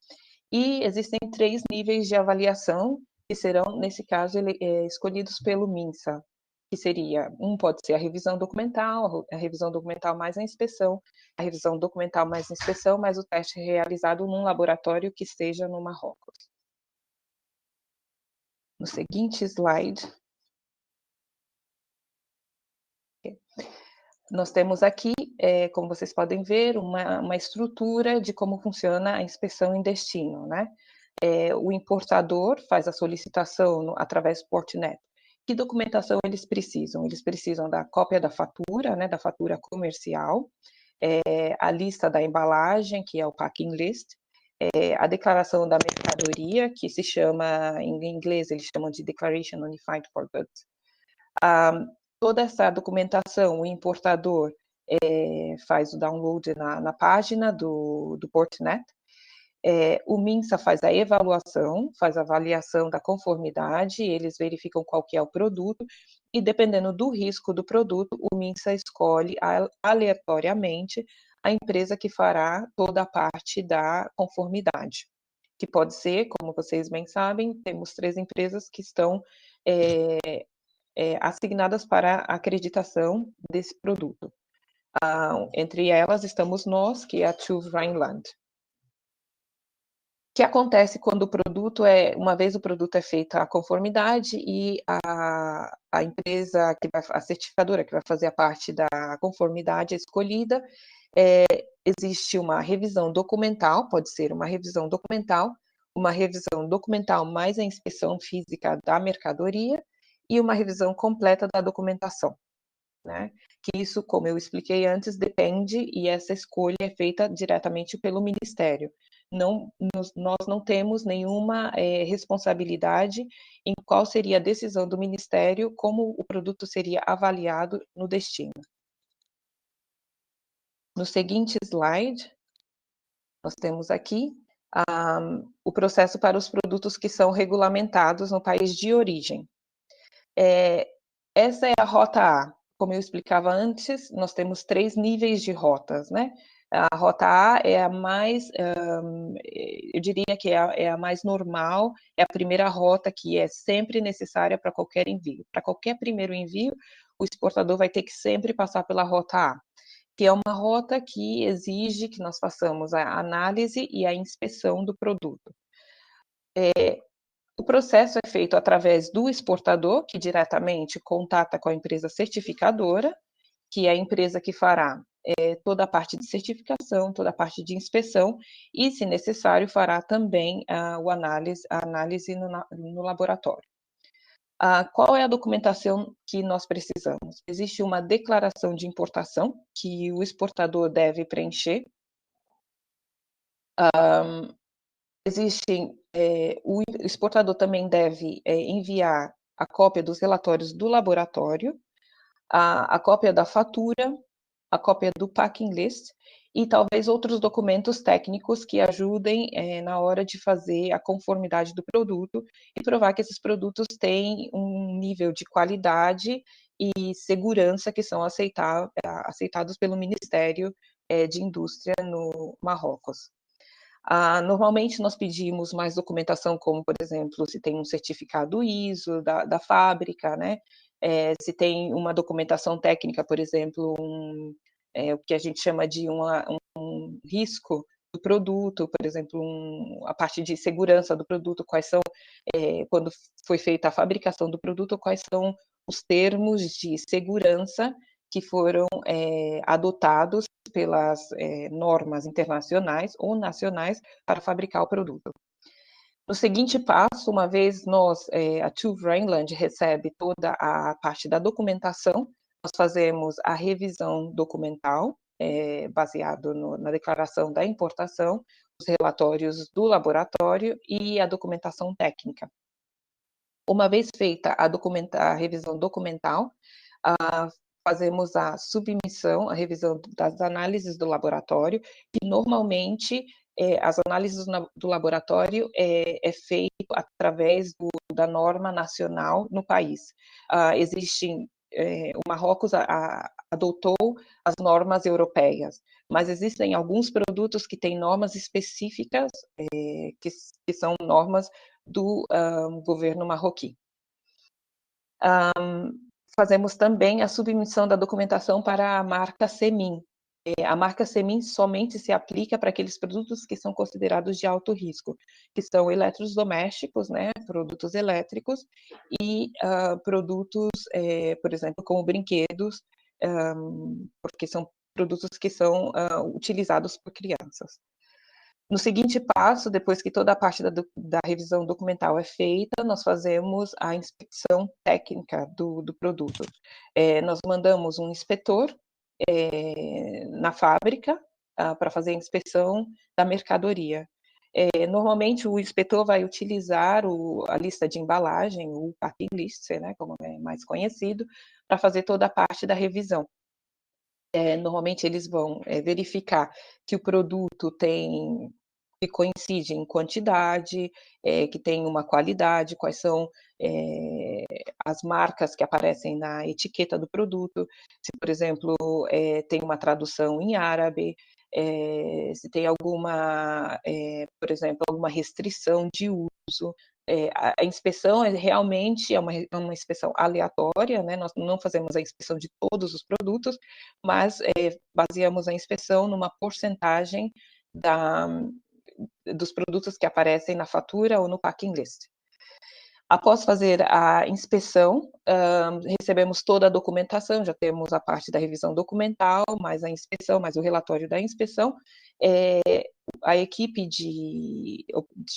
E existem 3 níveis de avaliação que serão, nesse caso, escolhidos pelo MINSA, que seria, pode ser a revisão documental mais a inspeção, a revisão documental mais a inspeção, mais o teste realizado num laboratório que esteja no Marrocos. No seguinte slide, nós temos aqui, como vocês podem ver, uma estrutura de como funciona a inspeção em destino, né? O importador faz a solicitação através do Portnet. Que documentação eles precisam? Eles precisam da cópia da fatura, né, da fatura comercial, a lista da embalagem, que é o packing list, a declaração da mercadoria, que se chama, em inglês eles chamam de Declaration Unified for Goods. Toda essa documentação, o importador faz o download na página do Portnet. O MINSA faz a avaliação da conformidade, eles verificam qual que é o produto, e dependendo do risco do produto, o MINSA escolhe aleatoriamente a empresa que fará toda a parte da conformidade, que pode ser, como vocês bem sabem, temos 3 empresas que estão assignadas para a acreditação desse produto. Entre elas estamos nós, que é a TÜV Rheinland. O que acontece quando o produto uma vez o produto é feita a conformidade e a empresa, a certificadora que vai fazer a parte da conformidade escolhida, existe uma revisão documental, pode ser uma revisão documental mais a inspeção física da mercadoria e uma revisão completa da documentação, né? Que isso, como eu expliquei antes, depende, e essa escolha é feita diretamente pelo Ministério. Nós não temos nenhuma responsabilidade em qual seria a decisão do Ministério, como o produto seria avaliado no destino. No seguinte slide, nós temos aqui o processo para os produtos que são regulamentados no país de origem. Essa é a rota A. Como eu explicava antes, nós temos 3 níveis de rotas, né? A rota A é a mais, eu diria que é a mais normal, é a primeira rota que é sempre necessária para qualquer envio. Para qualquer primeiro envio, o exportador vai ter que sempre passar pela rota A, que é uma rota que exige que nós façamos a análise e a inspeção do produto. O processo é feito através do exportador, que diretamente contata com a empresa certificadora, que é a empresa que fará toda a parte de certificação, toda a parte de inspeção, e, se necessário, fará também a análise no laboratório. Qual é a documentação que nós precisamos? Existe uma declaração de importação que o exportador deve preencher. Existem o exportador também deve enviar a cópia dos relatórios do laboratório, a cópia da fatura, a cópia do packing list e talvez outros documentos técnicos que ajudem na hora de fazer a conformidade do produto e provar que esses produtos têm um nível de qualidade e segurança que são aceitados pelo Ministério de Indústria no Marrocos. Normalmente nós pedimos mais documentação, como, por exemplo, se tem um certificado ISO da fábrica, né? Se tem uma documentação técnica, por exemplo, o que a gente chama de um risco do produto, por exemplo, a parte de segurança do produto, quais são, quando foi feita a fabricação do produto, quais são os termos de segurança que foram adotados pelas normas internacionais ou nacionais para fabricar o produto. No seguinte passo, uma vez a TÜV Rheinland recebe toda a parte da documentação, nós fazemos a revisão documental, baseado na declaração da importação, os relatórios do laboratório e a documentação técnica. Uma vez feita a revisão documental, fazemos a submissão, a revisão das análises do laboratório, e normalmente as análises do laboratório é feito através da norma nacional no país. O Marrocos adotou as normas europeias, mas existem alguns produtos que têm normas específicas, que são normas do governo marroquino. Fazemos também a submissão da documentação para a marca CEMIM. A marca CEMIM somente se aplica para aqueles produtos que são considerados de alto risco, que são eletrodomésticos, né, produtos elétricos, e produtos, por exemplo, como brinquedos, porque são produtos que são utilizados por crianças. No seguinte passo, depois que toda a parte da revisão documental é feita, nós fazemos a inspeção técnica do produto. Nós mandamos um inspetor na fábrica para fazer a inspeção da mercadoria. Normalmente, o inspetor vai utilizar a lista de embalagem, o packing list, né, como é mais conhecido, para fazer toda a parte da revisão. Normalmente eles vão verificar que o produto que coincide em quantidade, que tem uma qualidade, quais são as marcas que aparecem na etiqueta do produto, se, por exemplo, tem uma tradução em árabe, se tem por exemplo, alguma restrição de uso. A inspeção realmente é uma inspeção aleatória, né? Nós não fazemos a inspeção de todos os produtos, mas baseamos a inspeção numa porcentagem dos produtos que aparecem na fatura ou no packing list. Após fazer a inspeção, recebemos toda a documentação, já temos a parte da revisão documental, mais a inspeção, mais o relatório da inspeção. A equipe de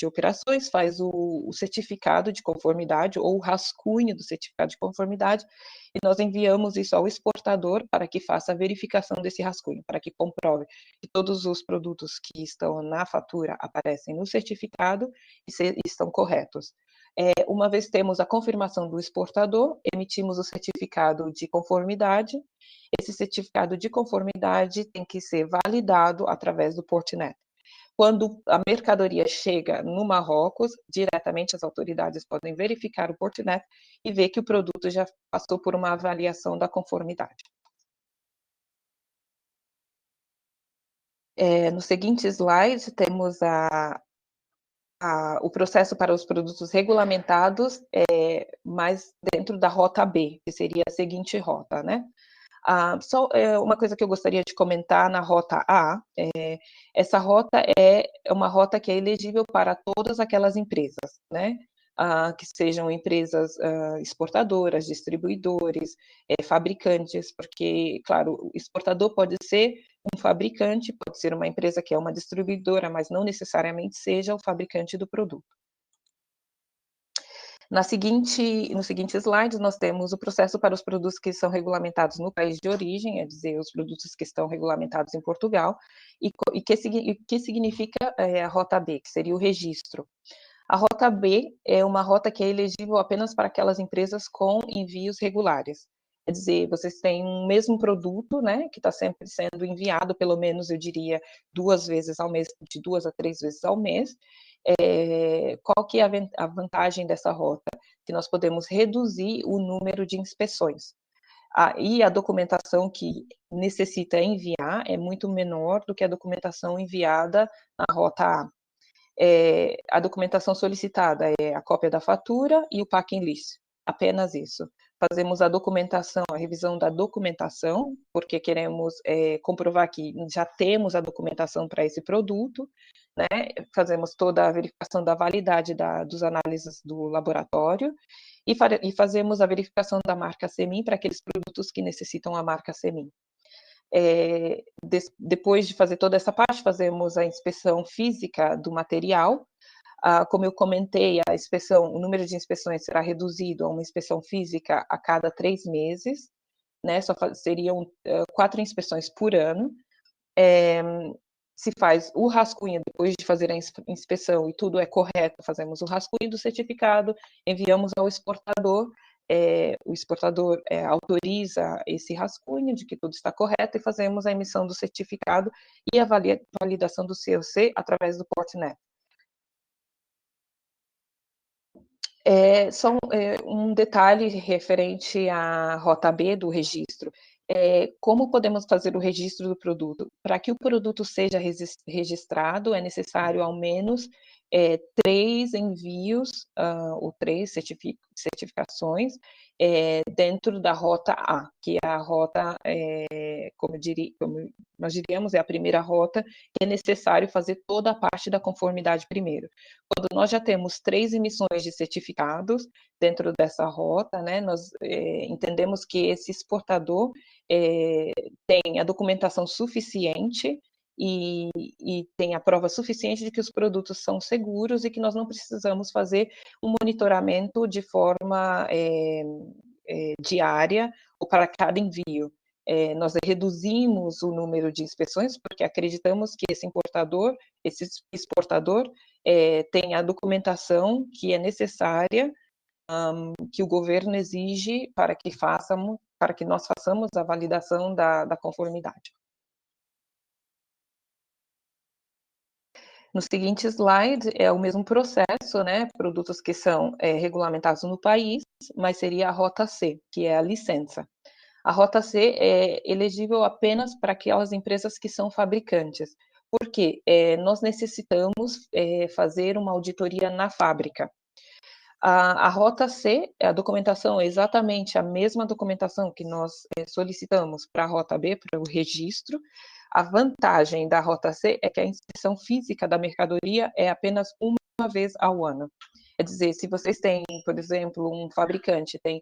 operações faz o certificado de conformidade ou o rascunho do certificado de conformidade e nós enviamos isso ao exportador para que faça a verificação desse rascunho, para que comprove que todos os produtos que estão na fatura aparecem no certificado e estão corretos. Uma vez temos a confirmação do exportador, emitimos o certificado de conformidade. Esse certificado de conformidade tem que ser validado através do Portnet. Quando a mercadoria chega no Marrocos, diretamente as autoridades podem verificar o Portnet e ver que o produto já passou por uma avaliação da conformidade. No seguinte slide, temos o processo para os produtos regulamentados, mais dentro da rota B, que seria a seguinte rota, né? Só uma coisa que eu gostaria de comentar na rota A, essa rota é uma rota que é elegível para todas aquelas empresas, né? Que sejam empresas exportadoras, distribuidores, fabricantes, porque, claro, o exportador pode ser um fabricante, pode ser uma empresa que é uma distribuidora, mas não necessariamente seja o fabricante do produto. No seguinte slide, nós temos o processo para os produtos que são regulamentados no país de origem, é dizer, os produtos que estão regulamentados em Portugal, e que significa a rota B, que seria o registro. A rota B é uma rota que é elegível apenas para aquelas empresas com envios regulares. Quer dizer, vocês têm um mesmo produto, né, que está sempre sendo enviado, pelo menos, eu diria, 2 vezes ao mês, de 2 a 3 vezes ao mês. Qual que é a vantagem dessa rota? Que nós podemos reduzir o número de inspeções. E a documentação que necessita enviar é muito menor do que a documentação enviada na rota A. A documentação solicitada é a cópia da fatura e o packing list, apenas isso. Fazemos a documentação, a revisão da documentação, porque queremos comprovar que já temos a documentação para esse produto, né? Fazemos toda a verificação da validade dos análises do laboratório e fazemos a verificação da marca CEMIM para aqueles produtos que necessitam a marca CEMIM. Depois de fazer toda essa parte, fazemos a inspeção física do material. Como eu comentei, o número de inspeções será reduzido a uma inspeção física a cada 3 meses, né? Seriam 4 inspeções por ano. Se faz o rascunho, depois de fazer a inspeção e tudo é correto, fazemos o rascunho do certificado, enviamos ao exportador, o exportador autoriza esse rascunho de que tudo está correto e fazemos a emissão do certificado e a validação do COC através do Portnet. Só um detalhe referente à rota B do registro. Como podemos fazer o registro do produto? Para que o produto seja registrado, é necessário ao menos 3 envios ou 3 certificações dentro da rota A, que é a rota, como nós diríamos, é a primeira rota, que é necessário fazer toda a parte da conformidade primeiro. Quando nós já temos 3 emissões de certificados dentro dessa rota, né, nós entendemos que esse exportador tem a documentação suficiente e tem a prova suficiente de que os produtos são seguros e que nós não precisamos fazer um monitoramento de forma diária ou para cada envio. Nós reduzimos o número de inspeções porque acreditamos que esse exportador tem a documentação que é necessária, que o governo exige para que nós façamos a validação da conformidade. No seguinte slide, é o mesmo processo, né? Produtos que são regulamentados no país, mas seria a rota C, que é a licença. A rota C é elegível apenas para aquelas empresas que são fabricantes, porque nós necessitamos fazer uma auditoria na fábrica. A rota C, a documentação é exatamente a mesma documentação que nós solicitamos para a rota B, para o registro. A vantagem da rota C é que a inspeção física da mercadoria é apenas uma vez ao ano. Quer dizer, se vocês têm, por exemplo, um fabricante tem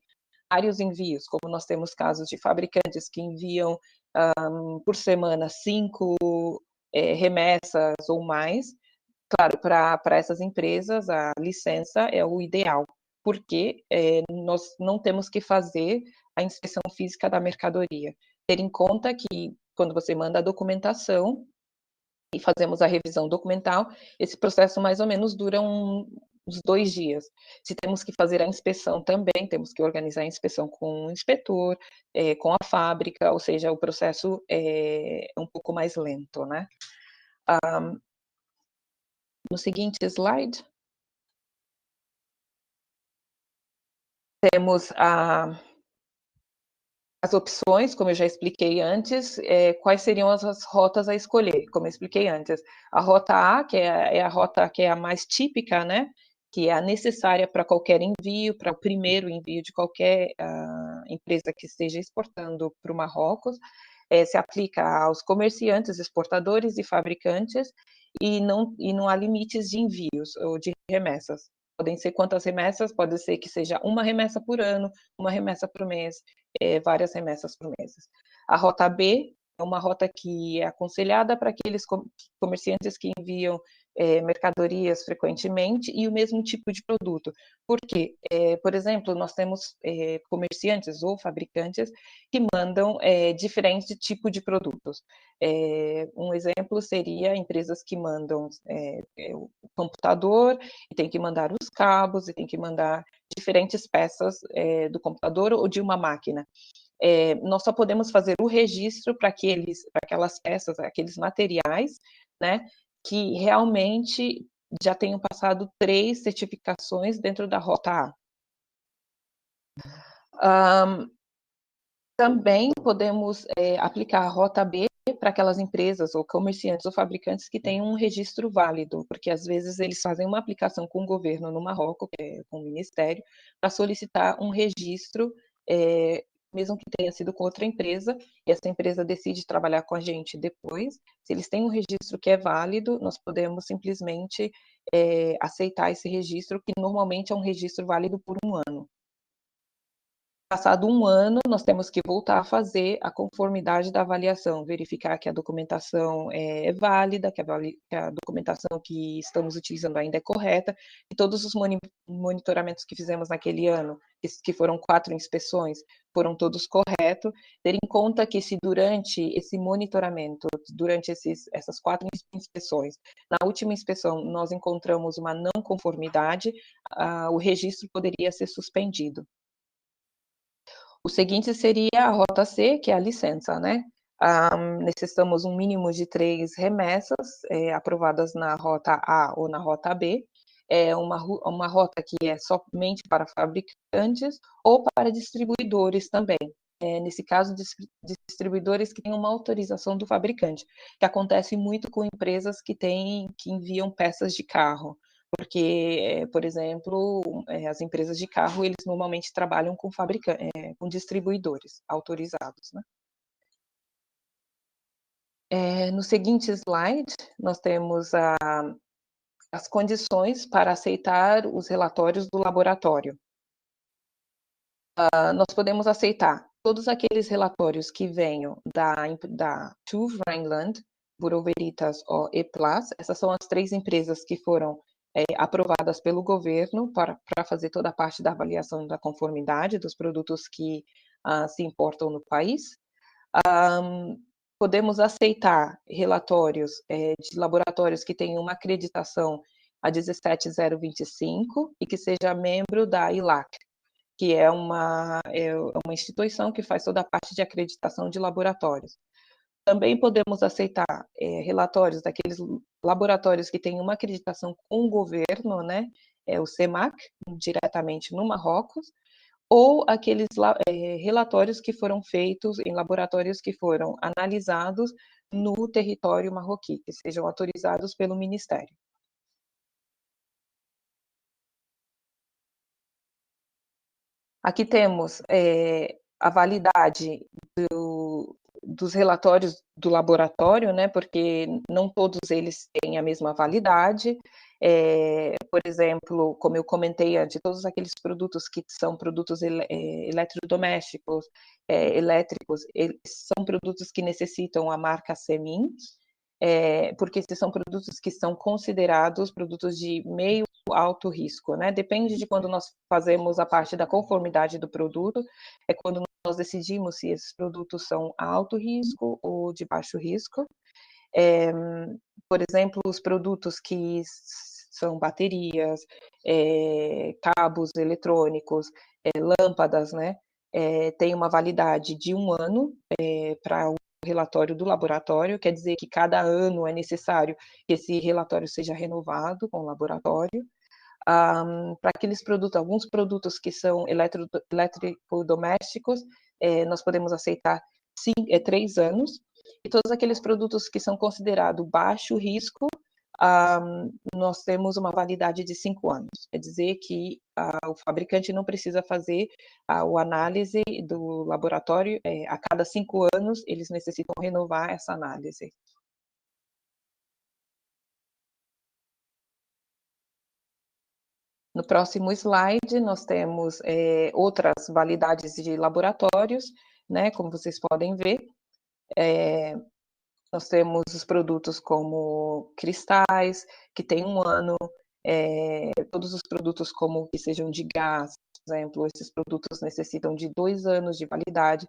vários envios, como nós temos casos de fabricantes que enviam por semana 5 remessas ou mais, claro, para essas empresas, a licença é o ideal, porque nós não temos que fazer a inspeção física da mercadoria. Ter em conta que, quando você manda a documentação e fazemos a revisão documental, esse processo mais ou menos dura uns 2 dias. Se temos que fazer a inspeção também, temos que organizar a inspeção com o inspetor, com a fábrica, ou seja, o processo é um pouco mais lento, né? No seguinte slide, temos as opções, como eu já expliquei antes, quais seriam as rotas a escolher, como eu expliquei antes. A rota A, que é a rota que é a mais típica, né, que é a necessária para qualquer envio, para o primeiro envio de qualquer empresa que esteja exportando para o Marrocos, se aplica aos comerciantes, exportadores e fabricantes, e não há limites de envios ou de remessas. Podem ser quantas remessas? Pode ser que seja uma remessa por ano, uma remessa por mês, várias remessas por mês. A rota B uma rota que é aconselhada para aqueles comerciantes que enviam mercadorias frequentemente e o mesmo tipo de produto. Por quê? Por exemplo, nós temos comerciantes ou fabricantes que mandam diferentes tipos de produtos. Um exemplo seria empresas que mandam o computador e tem que mandar os cabos e tem que mandar diferentes peças do computador ou de uma máquina. Nós só podemos fazer o registro para aquelas peças, aqueles materiais, né, que realmente já tenham passado 3 certificações dentro da rota A. Também podemos aplicar a rota B para aquelas empresas ou comerciantes ou fabricantes que têm um registro válido, porque às vezes eles fazem uma aplicação com o governo no Marrocos, com o Ministério, para solicitar um registro, mesmo que tenha sido com outra empresa, e essa empresa decide trabalhar com a gente depois. Se eles têm um registro que é válido, nós podemos simplesmente aceitar esse registro, que normalmente é um registro válido por 1 ano. Passado 1 ano, nós temos que voltar a fazer a conformidade da avaliação, verificar que a documentação é válida, que a documentação que estamos utilizando ainda é correta, e todos os monitoramentos que fizemos naquele ano, que foram 4 inspeções, foram todos corretos. Ter em conta que se durante esse monitoramento, durante essas 4 inspeções, na última inspeção nós encontramos uma não conformidade, o registro poderia ser suspendido. O seguinte seria a rota C, que é a licença, né? Necessitamos um mínimo de 3 remessas aprovadas na rota A ou na rota B. É uma rota que é somente para fabricantes ou para distribuidores também. Nesse caso, distribuidores que têm uma autorização do fabricante, que acontece muito com empresas que enviam peças de carro. Porque, por exemplo, as empresas de carro, eles normalmente trabalham com com distribuidores autorizados, né? No seguinte slide, nós temos as condições para aceitar os relatórios do laboratório. Nós podemos aceitar todos aqueles relatórios que venham da TÜV Rheinland, Bureau Veritas ou E-Plus. Essas são as 3 empresas que foram aprovadas pelo governo para fazer toda a parte da avaliação da conformidade dos produtos que se importam no país. Podemos aceitar relatórios de laboratórios que tenham uma acreditação a 17025 e que seja membro da ILAC, que é uma instituição que faz toda a parte de acreditação de laboratórios. Também podemos aceitar relatórios daqueles laboratórios que têm uma acreditação com o governo, né? O CEMAC, diretamente no Marrocos, ou aqueles relatórios que foram feitos em laboratórios que foram analisados no território marroquí, que sejam autorizados pelo Ministério. Aqui temos a validade dos relatórios do laboratório, né, porque não todos eles têm a mesma validade. Por exemplo, como eu comentei antes, todos aqueles produtos que são produtos eletrodomésticos, elétricos, eles são produtos que necessitam a marca CEMIN, porque esses são produtos que são considerados produtos de meio alto risco, né? Depende de quando nós fazemos a parte da conformidade do produto, é quando nós decidimos se esses produtos são alto risco ou de baixo risco. Por exemplo, os produtos que são baterias, cabos eletrônicos, lâmpadas, né? Tem uma validade de 1 ano para o relatório do laboratório, quer dizer que cada ano é necessário que esse relatório seja renovado com o laboratório. Para aqueles produtos, alguns produtos que são eletrodomésticos, nós podemos aceitar 3 anos, e todos aqueles produtos que são considerados baixo risco, nós temos uma validade de 5 anos. Quer dizer que o fabricante não precisa fazer a análise do laboratório, a cada 5 anos eles necessitam renovar essa análise. No próximo slide, nós temos outras validades de laboratórios, né, como vocês podem ver. Nós temos os produtos como cristais, que tem 1 ano, todos os produtos como que sejam de gás, por exemplo, esses produtos necessitam de 2 anos de validade.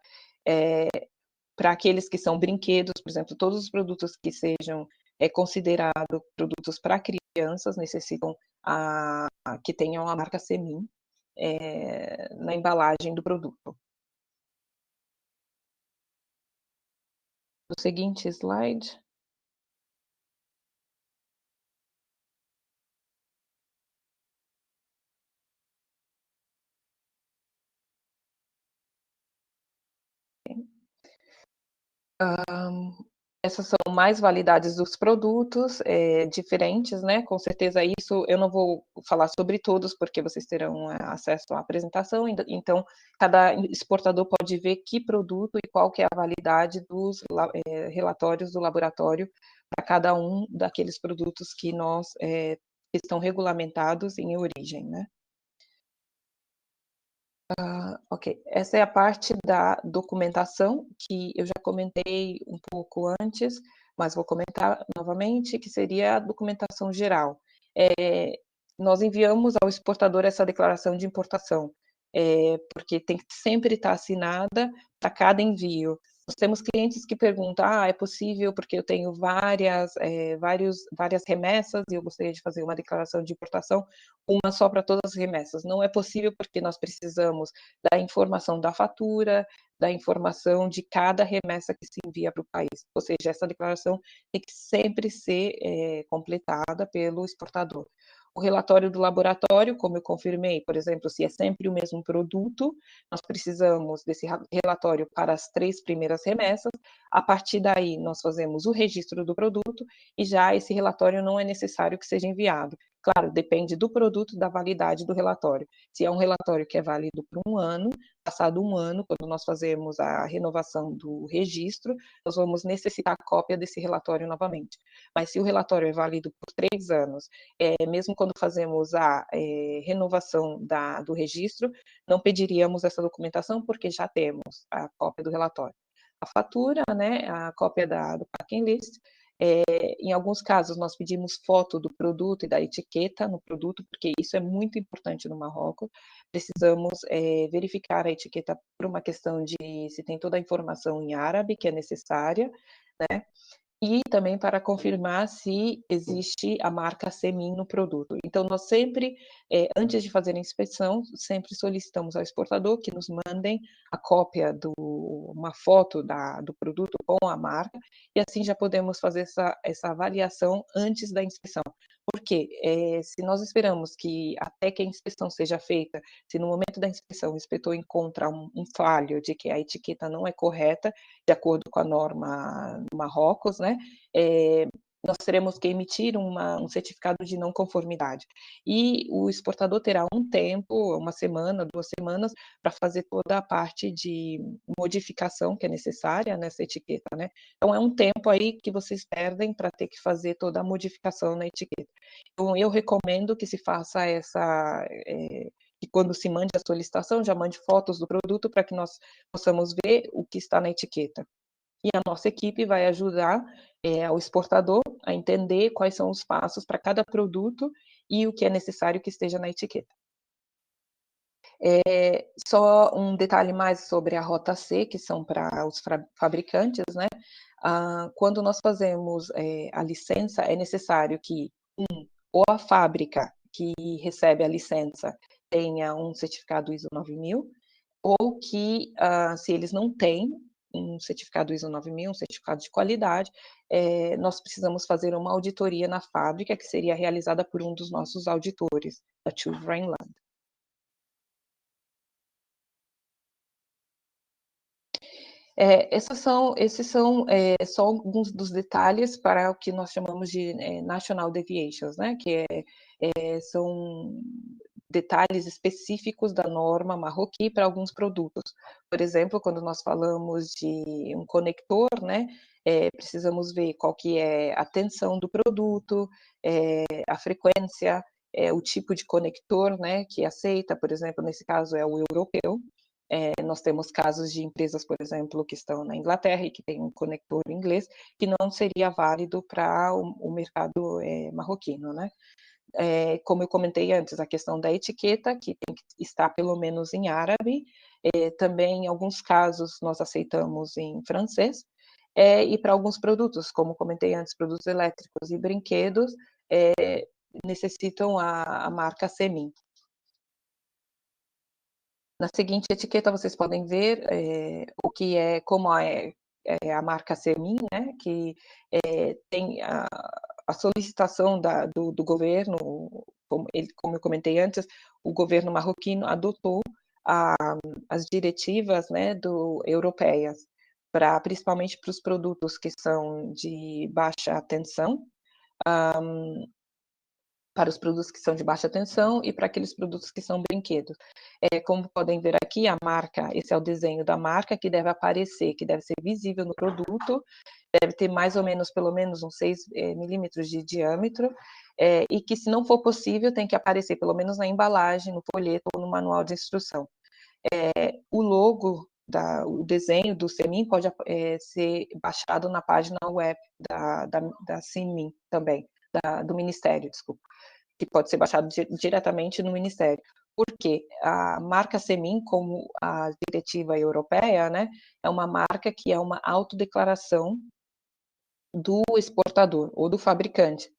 Para aqueles que são brinquedos, por exemplo, todos os produtos que sejam considerados produtos para crianças necessitam que tenham a marca Semin na embalagem do produto. O seguinte slide. Essas são mais validades dos produtos diferentes, né? Com certeza isso eu não vou falar sobre todos, porque vocês terão acesso à apresentação, então cada exportador pode ver que produto e qual que é a validade dos relatórios do laboratório para cada um daqueles produtos que estão regulamentados em origem, né? Ok, essa é a parte da documentação que eu já comentei um pouco antes, mas vou comentar novamente, que seria a documentação geral. Nós enviamos ao exportador essa declaração de importação, porque tem que sempre estar assinada para cada envio. Nós temos clientes que perguntam, é possível porque eu tenho várias remessas e eu gostaria de fazer uma declaração de importação, uma só para todas as remessas. Não é possível porque nós precisamos da informação da fatura, da informação de cada remessa que se envia para o país. Ou seja, essa declaração tem que sempre ser completada pelo exportador. O relatório do laboratório, como eu confirmei, por exemplo, se é sempre o mesmo produto, nós precisamos desse relatório para as 3 primeiras remessas. A partir daí, nós fazemos o registro do produto e já esse relatório não é necessário que seja enviado. Claro, depende do produto, da validade do relatório. Se é um relatório que é válido por 1 ano, passado 1 ano, quando nós fazemos a renovação do registro, nós vamos necessitar a cópia desse relatório novamente. Mas se o relatório é válido por 3 anos, mesmo quando fazemos a renovação do registro, não pediríamos essa documentação porque já temos a cópia do relatório. A fatura, né, a cópia do packing list. Em alguns casos, nós pedimos foto do produto e da etiqueta no produto, porque isso é muito importante no Marrocos. Precisamos verificar a etiqueta por uma questão de se tem toda a informação em árabe que é necessária, né? E também para confirmar se existe a marca Semin no produto. Então, nós sempre, antes de fazer a inspeção, sempre solicitamos ao exportador que nos mandem a cópia uma foto do produto com a marca, e assim já podemos fazer essa avaliação antes da inspeção. Porque se nós esperamos que até que a inspeção seja feita, se no momento da inspeção o inspetor encontra um falho de que a etiqueta não é correta, de acordo com a norma do Marrocos, né, nós teremos que emitir um certificado de não conformidade. E o exportador terá um tempo, 1 semana, 2 semanas, para fazer toda a parte de modificação que é necessária nessa etiqueta, né? Então, é um tempo aí que vocês perdem para ter que fazer toda a modificação na etiqueta. Então, eu recomendo que se faça que quando se mande a solicitação, já mande fotos do produto para que nós possamos ver o que está na etiqueta. E a nossa equipe vai ajudar ao exportador a entender quais são os passos para cada produto e o que é necessário que esteja na etiqueta. Só um detalhe mais sobre a rota C, que são para os fabricantes, né? Quando nós fazemos a licença, é necessário que, ou a fábrica que recebe a licença tenha um certificado ISO 9000, ou que, se eles não têm um certificado ISO 9000, um certificado de qualidade, nós precisamos fazer uma auditoria na fábrica, que seria realizada por um dos nossos auditores, da TÜV Rheinland. Esses são só alguns dos detalhes para o que nós chamamos de National Deviations, né? Que são detalhes específicos da norma marroquí para alguns produtos. Por exemplo, quando nós falamos de um conector, né? Precisamos ver qual que é a tensão do produto, a frequência, o tipo de conector, né? Que aceita, por exemplo, nesse caso é o europeu. Nós temos casos de empresas, por exemplo, que estão na Inglaterra e que tem um conector inglês, que não seria válido para o mercado marroquino, né? Como eu comentei antes, a questão da etiqueta, que tem que estar pelo menos em árabe, também em alguns casos nós aceitamos em francês, e para alguns produtos, como comentei antes, produtos elétricos e brinquedos, necessitam a marca CEMIN. Na seguinte etiqueta vocês podem ver o que como é a marca CEMIN, né, que tem a solicitação do governo, como eu comentei antes, o governo marroquino adotou as diretivas, né, europeias, principalmente para os produtos que são de baixa tensão, para os produtos que são de baixa tensão e para aqueles produtos que são brinquedos. Como podem ver aqui, a marca, esse é o desenho da marca que deve aparecer, que deve ser visível no produto, deve ter mais ou menos, pelo menos uns 6 milímetros de diâmetro, e que, se não for possível, tem que aparecer pelo menos na embalagem, no folheto ou no manual de instrução. O logo, o desenho do CEMIN pode ser baixado na página web da CEMIN também, do Ministério, desculpa, que pode ser baixado diretamente no Ministério. Porque a marca CEMIN, como a diretiva europeia, né, é uma marca que é uma autodeclaração do exportador ou do fabricante.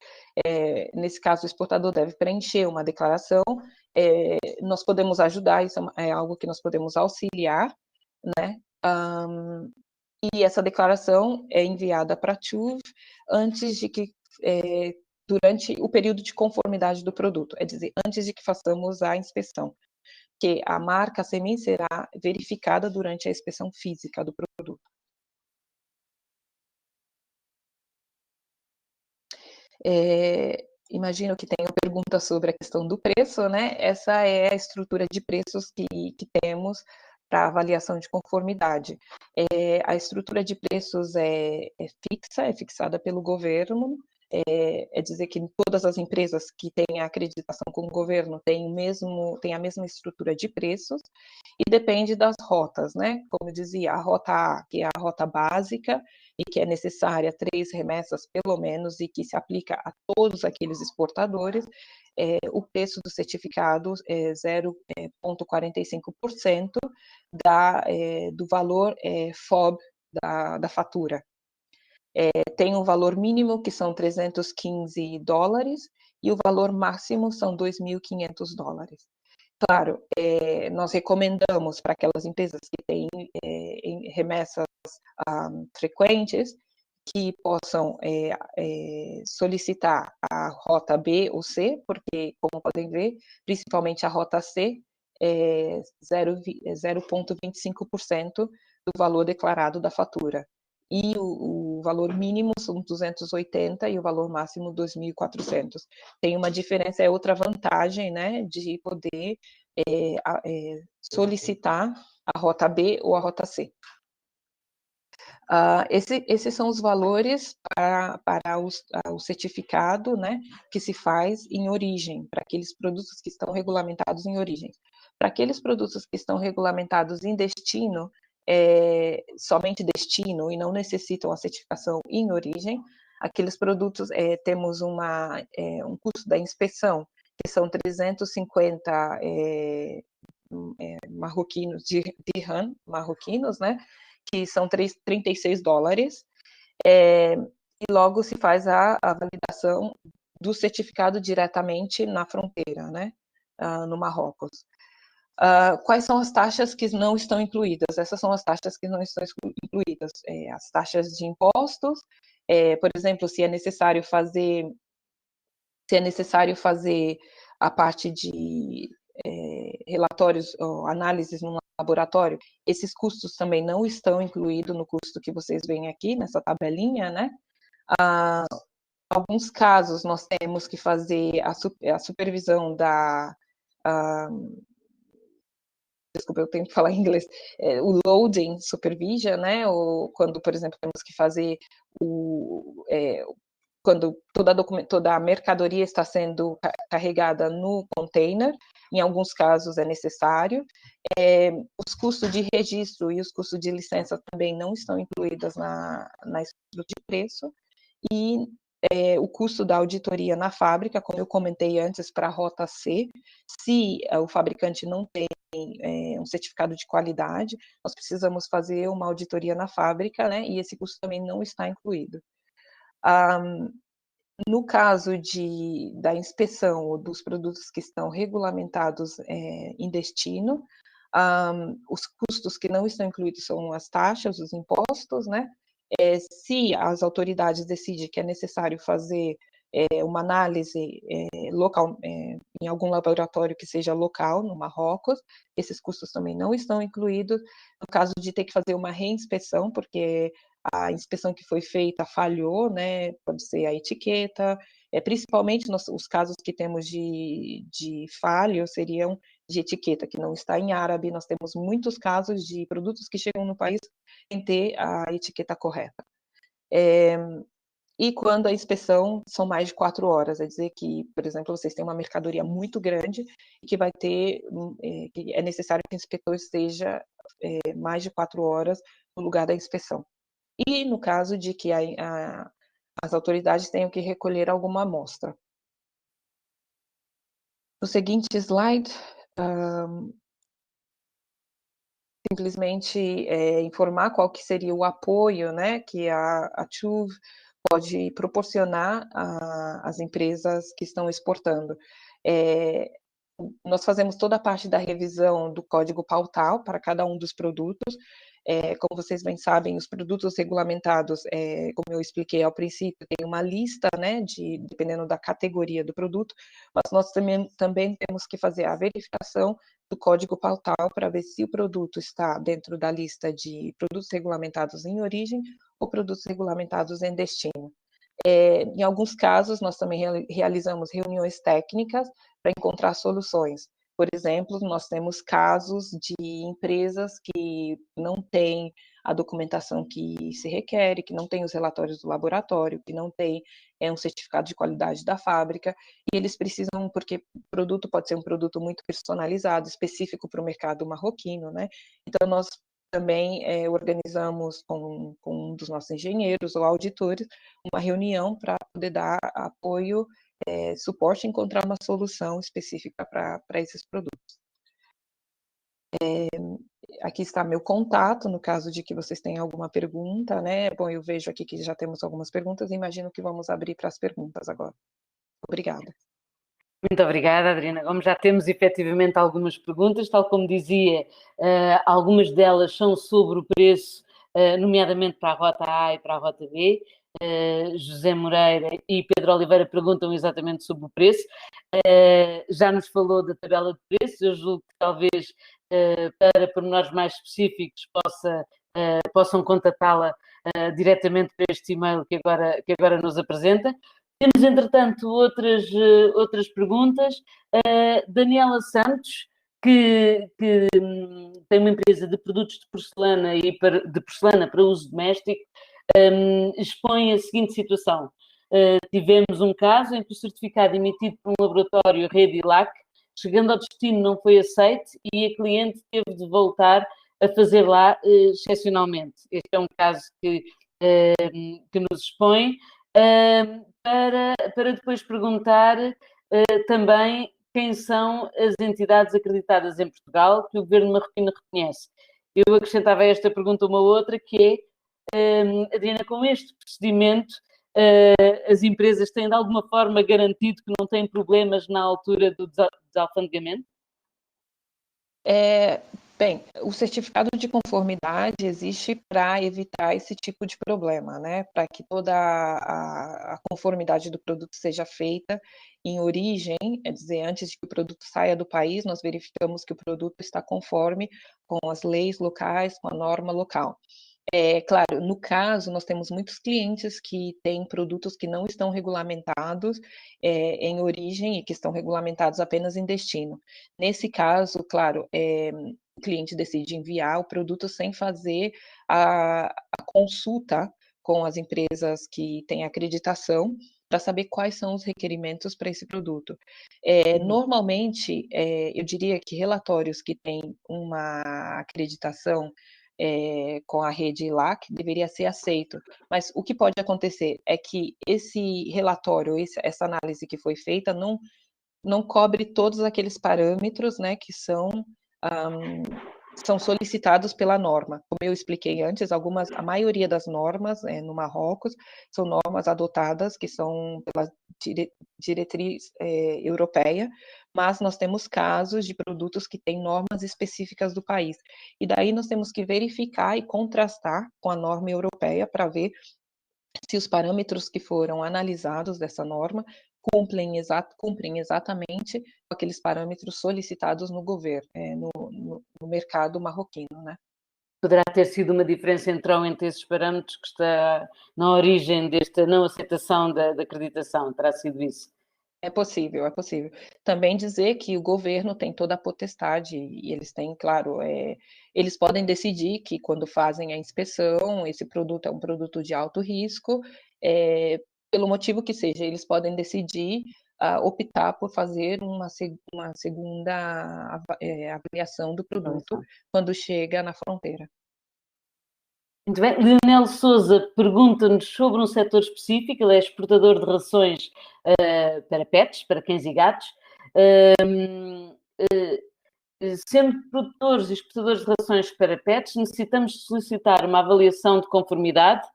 Nesse caso, o exportador deve preencher uma declaração, nós podemos ajudar, isso é algo que nós podemos auxiliar, né? E essa declaração é enviada para a TÜV antes de que, durante o período de conformidade do produto, é dizer, antes de que façamos a inspeção, que a marca CEMIN será verificada durante a inspeção física do produto. Imagino que tenham perguntas sobre a questão do preço, né? Essa é a estrutura de preços que temos para avaliação de conformidade. A estrutura de preços é fixada pelo governo, é dizer que todas as empresas que têm a acreditação com o governo têm a mesma estrutura de preços, e depende das rotas, né? Como eu dizia, a rota A, que é a rota básica, e que é necessária 3 remessas pelo menos, e que se aplica a todos aqueles exportadores, o preço do certificado é 0,45% do valor FOB da fatura. Tem um valor mínimo, que são $315, e o valor máximo são $2.500. Claro, nós recomendamos para aquelas empresas que têm remessas frequentes, que possam solicitar a rota B ou C, porque, como podem ver, principalmente a rota C, 0,25% do valor declarado da fatura. E o valor mínimo são 280 e o valor máximo 2.400. Tem uma diferença, é outra vantagem, né, de poder solicitar a rota B ou a rota C. Esses são os valores para o certificado, né, que se faz em origem, para aqueles produtos que estão regulamentados em origem. Para aqueles produtos que estão regulamentados em destino, somente destino, e não necessitam a certificação em origem, aqueles produtos temos um custo da inspeção, que são 350 dirham marroquinos, né, que são $36, e logo se faz a validação do certificado diretamente na fronteira, né, no Marrocos. Quais são as taxas que não estão incluídas? Essas são as taxas que não estão incluídas. As taxas de impostos, por exemplo, se é necessário fazer a parte de relatórios ou análises no laboratório, esses custos também não estão incluídos no custo que vocês veem aqui, nessa tabelinha, né? Alguns casos nós temos que fazer a supervisão desculpa, eu tenho que falar em inglês, o loading supervision, né? Ou quando, por exemplo, temos que fazer quando toda a mercadoria está sendo carregada no container, em alguns casos é necessário. Os custos de registro e os custos de licença também não estão incluídos na estrutura de preço, e o custo da auditoria na fábrica, como eu comentei antes, para a rota C, se o fabricante não tem um certificado de qualidade, nós precisamos fazer uma auditoria na fábrica, né, e esse custo também não está incluído. No caso da inspeção dos produtos que estão regulamentados em destino, os custos que não estão incluídos são as taxas, os impostos, né? Se as autoridades decidem que é necessário fazer uma análise local, em algum laboratório que seja local, no Marrocos, esses custos também não estão incluídos. No caso de ter que fazer uma reinspeção, porque a inspeção que foi feita falhou, né? Pode ser a etiqueta, principalmente os casos que temos de falho seriam de etiqueta, que não está em árabe. Nós temos muitos casos de produtos que chegam no país sem ter a etiqueta correta. E quando a inspeção são mais de 4 horas, é dizer que, por exemplo, vocês têm uma mercadoria muito grande e que vai ter, que é necessário que o inspetor esteja mais de 4 horas no lugar da inspeção. E no caso de que as autoridades tenham que recolher alguma amostra. No seguinte slide, simplesmente informar qual que seria o apoio, né, que a TÜV pode proporcionar às empresas que estão exportando. Nós fazemos toda a parte da revisão do código pautal para cada um dos produtos. Como vocês bem sabem, os produtos regulamentados, como eu expliquei ao princípio, tem uma lista, né, dependendo da categoria do produto, mas nós também temos que fazer a verificação do código pautal para ver se o produto está dentro da lista de produtos regulamentados em origem ou produtos regulamentados em destino. Em alguns casos, nós também realizamos reuniões técnicas para encontrar soluções. Por exemplo, nós temos casos de empresas que não têm a documentação que se requer, que não têm os relatórios do laboratório, que não têm um certificado de qualidade da fábrica, e eles precisam, porque o produto pode ser um produto muito personalizado, específico para o mercado marroquino, né? Então, nós também organizamos com um dos nossos engenheiros ou auditores uma reunião para poder dar apoio, suporte e encontrar uma solução específica para esses produtos. Aqui está meu contato, no caso de que vocês tenham alguma pergunta, né? Bom, eu vejo aqui que já temos algumas perguntas, e imagino que vamos abrir para as perguntas agora. Obrigada. Muito obrigada, Adriana Gomes. Já temos efetivamente algumas perguntas, tal como dizia, algumas delas são sobre o preço, nomeadamente para a Rota A e para a Rota B. José Moreira e Pedro Oliveira perguntam exatamente sobre o preço. Já nos falou da tabela de preços, eu julgo que talvez para pormenores mais específicos possam contatá-la diretamente para este e-mail que agora nos apresenta. Temos, entretanto, outras perguntas. Daniela Santos, que tem uma empresa de produtos de porcelana de porcelana para uso doméstico, expõe a seguinte situação. Tivemos um caso em que o certificado emitido por um laboratório Redilac, chegando ao destino, não foi aceito e a cliente teve de voltar a fazer lá excepcionalmente. Este é um caso que nos expõe. Para depois perguntar também quem são as entidades acreditadas em Portugal que o governo marroquino reconhece. Eu acrescentava a esta pergunta uma outra, que é, Adriana, com este procedimento, as empresas têm de alguma forma garantido que não têm problemas na altura do desalfandegamento? Bem, o certificado de conformidade existe para evitar esse tipo de problema, né? Para que toda a conformidade do produto seja feita em origem, é dizer, antes de que o produto saia do país, nós verificamos que o produto está conforme com as leis locais, com a norma local. Claro, no caso, nós temos muitos clientes que têm produtos que não estão regulamentados em origem e que estão regulamentados apenas em destino. Nesse caso, claro, o cliente decide enviar o produto sem fazer a consulta com as empresas que têm acreditação, para saber quais são os requerimentos para esse produto. Normalmente, eu diria que relatórios que têm uma acreditação com a rede LAC deveria ser aceito, mas o que pode acontecer é que esse relatório, essa análise que foi feita não cobre todos aqueles parâmetros, né, que são solicitados pela norma. Como eu expliquei antes, a maioria das normas no Marrocos são normas adotadas, que são pela diretriz europeia, mas nós temos casos de produtos que têm normas específicas do país. E daí nós temos que verificar e contrastar com a norma europeia para ver se os parâmetros que foram analisados dessa norma cumprem exatamente aqueles parâmetros solicitados no governo, no mercado marroquino, né? Poderá ter sido uma diferença entre esses parâmetros que está na origem desta não aceitação da acreditação, terá sido isso? É possível, é possível. Também dizer que o governo tem toda a potestade, e eles têm, claro, eles podem decidir que quando fazem a inspeção, esse produto é um produto de alto risco, pelo motivo que seja, eles podem decidir optar por fazer uma segunda avaliação do produto quando chega na fronteira. Muito bem. Leonel Sousa pergunta-nos sobre um setor específico, ele é exportador de rações para pets, para cães e gatos. Sendo produtores e exportadores de rações para pets, necessitamos solicitar uma avaliação de conformidade.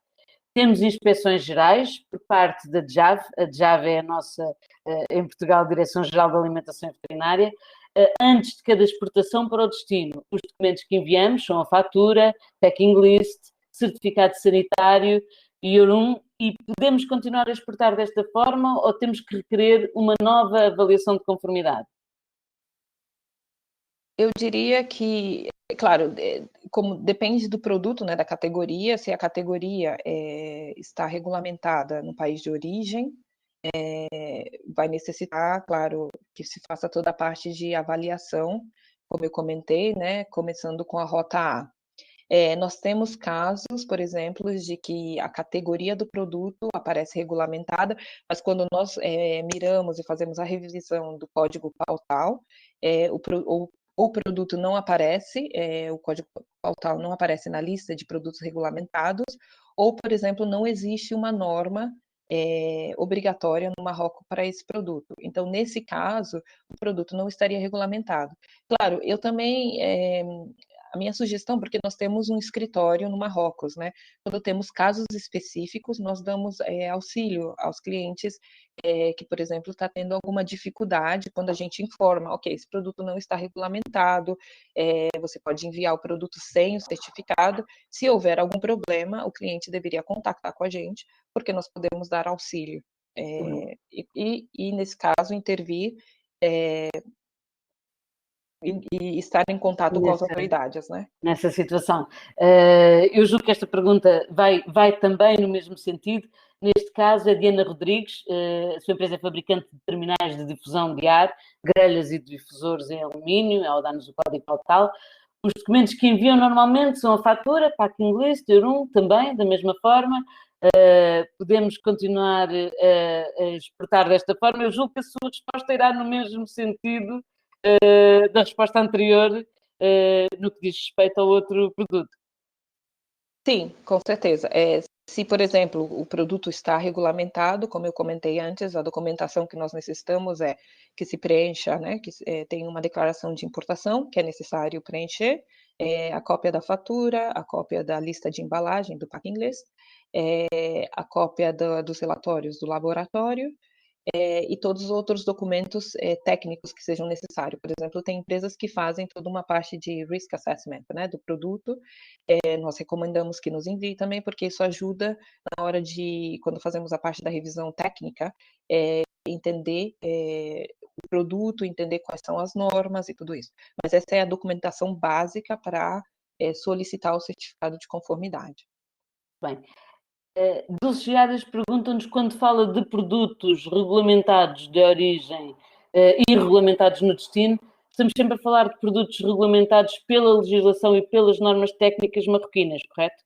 Temos inspeções gerais por parte da DGAV. A DGAV é a nossa, em Portugal, Direção-Geral da Alimentação e Veterinária. Antes de cada exportação para o destino, os documentos que enviamos são a fatura, packing list, certificado sanitário e EUR1, e podemos continuar a exportar desta forma ou temos que requerer uma nova avaliação de conformidade? Eu diria que, claro, como depende do produto, né, da categoria, se a categoria está regulamentada no país de origem, vai necessitar, claro, que se faça toda a parte de avaliação, como eu comentei, né, começando com a rota A. Nós temos casos, por exemplo, de que a categoria do produto aparece regulamentada, mas quando nós miramos e fazemos a revisão do código pautal, o produto não aparece, o código pautal não aparece na lista de produtos regulamentados, ou, por exemplo, não existe uma norma obrigatória no Marrocos para esse produto. Então, nesse caso, o produto não estaria regulamentado. Claro, eu também a minha sugestão, porque nós temos um escritório no Marrocos, né? Quando temos casos específicos, nós damos auxílio aos clientes que, por exemplo, está tendo alguma dificuldade quando a gente informa, ok, esse produto não está regulamentado, você pode enviar o produto sem o certificado. Se houver algum problema, o cliente deveria contactar com a gente, porque nós podemos dar auxílio. E nesse caso, intervir e estar em contato com as autoridades, né? Nessa situação. Eu julgo que esta pergunta vai também no mesmo sentido. Neste caso, a Diana Rodrigues, a sua empresa é fabricante de terminais de difusão de ar, grelhas e difusores em alumínio, ela dá-nos o código pautal. Os documentos que enviam normalmente são a fatura, packing list, EUR1 também, da mesma forma. Podemos continuar a exportar desta forma. Eu julgo que a sua resposta irá no mesmo sentido da resposta anterior no que diz respeito ao outro produto. Sim, com certeza. Se, por exemplo, o produto está regulamentado, como eu comentei antes, a documentação que nós necessitamos é que se preencha, né, que tem uma declaração de importação, que é necessário preencher, a cópia da fatura, a cópia da lista de embalagem, do packing list, a cópia dos relatórios do laboratório, e todos os outros documentos técnicos que sejam necessários. Por exemplo, tem empresas que fazem toda uma parte de risk assessment, né, do produto. Nós recomendamos que nos envie também, porque isso ajuda na hora de, quando fazemos a parte da revisão técnica, entender o produto, entender quais são as normas e tudo isso. Mas essa é a documentação básica para solicitar o certificado de conformidade. Bem. Dulce Giadas pergunta-nos, quando fala de produtos regulamentados de origem e regulamentados no destino, estamos sempre a falar de produtos regulamentados pela legislação e pelas normas técnicas marroquinas, correto?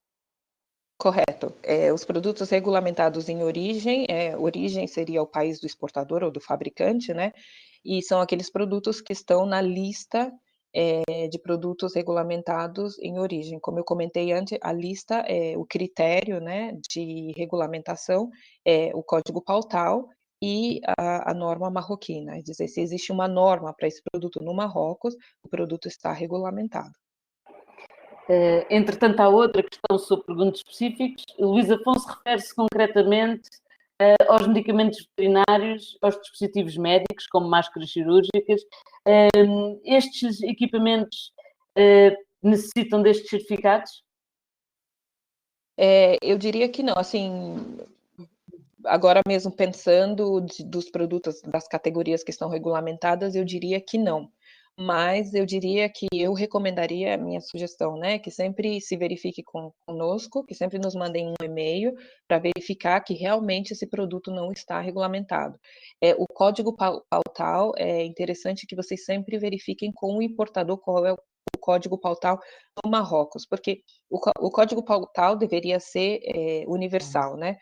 Correto. Os produtos regulamentados em origem, origem seria o país do exportador ou do fabricante, né? E são aqueles produtos que estão na lista de produtos regulamentados em origem. Como eu comentei antes, a lista, o critério, né, de regulamentação é o código Pautal e a norma marroquina. É dizer, se existe uma norma para esse produto no Marrocos, o produto está regulamentado. Entretanto, há outra questão sobre produtos específicos. Luís Afonso refere-se concretamente aos medicamentos veterinários, aos dispositivos médicos, como máscaras cirúrgicas. Estes equipamentos necessitam destes certificados? Eu diria que não. Assim, agora mesmo pensando dos produtos, das categorias que estão regulamentadas, eu diria que não. Mas eu diria que eu recomendaria, a minha sugestão, né, que sempre se verifique conosco, que sempre nos mandem um e-mail para verificar que realmente esse produto não está regulamentado. O código Pautal, é interessante que vocês sempre verifiquem com o importador qual é o código Pautal no Marrocos, porque o código Pautal deveria ser universal, né?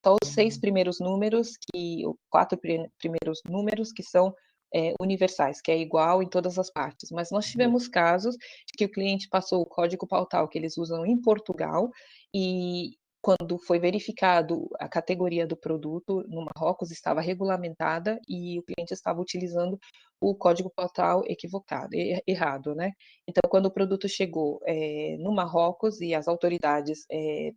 Só os 6 primeiros números, os 4 primeiros números que são universais, que é igual em todas as partes. Mas nós tivemos casos de que o cliente passou o código Pautal que eles usam em Portugal e quando foi verificado a categoria do produto no Marrocos estava regulamentada e o cliente estava utilizando o código Pautal equivocado, errado, né? Então, quando o produto chegou no Marrocos e as autoridades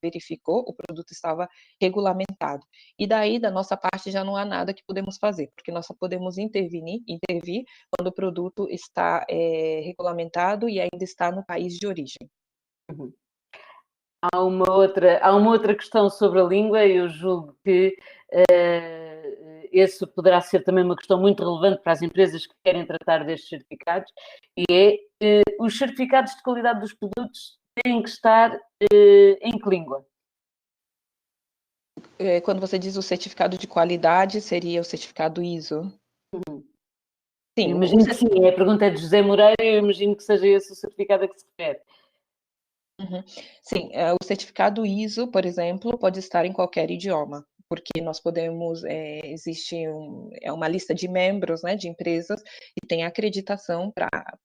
verificou, o produto estava regulamentado. E daí, da nossa parte, já não há nada que podemos fazer, porque nós só podemos intervir quando o produto está regulamentado e ainda está no país de origem. Uhum. Há uma outra questão sobre a língua, eu julgo que esse poderá ser também uma questão muito relevante para as empresas que querem tratar destes certificados, e os certificados de qualidade dos produtos têm que estar em que língua? Quando você diz o certificado de qualidade, seria o certificado ISO? Uhum. Sim, Imagino que sim, a pergunta é de José Moreira, eu imagino que seja esse o certificado a que se refere. Uhum. Sim, o certificado ISO, por exemplo, pode estar em qualquer idioma, porque nós podemos, existe uma lista de membros, né, de empresas que tem acreditação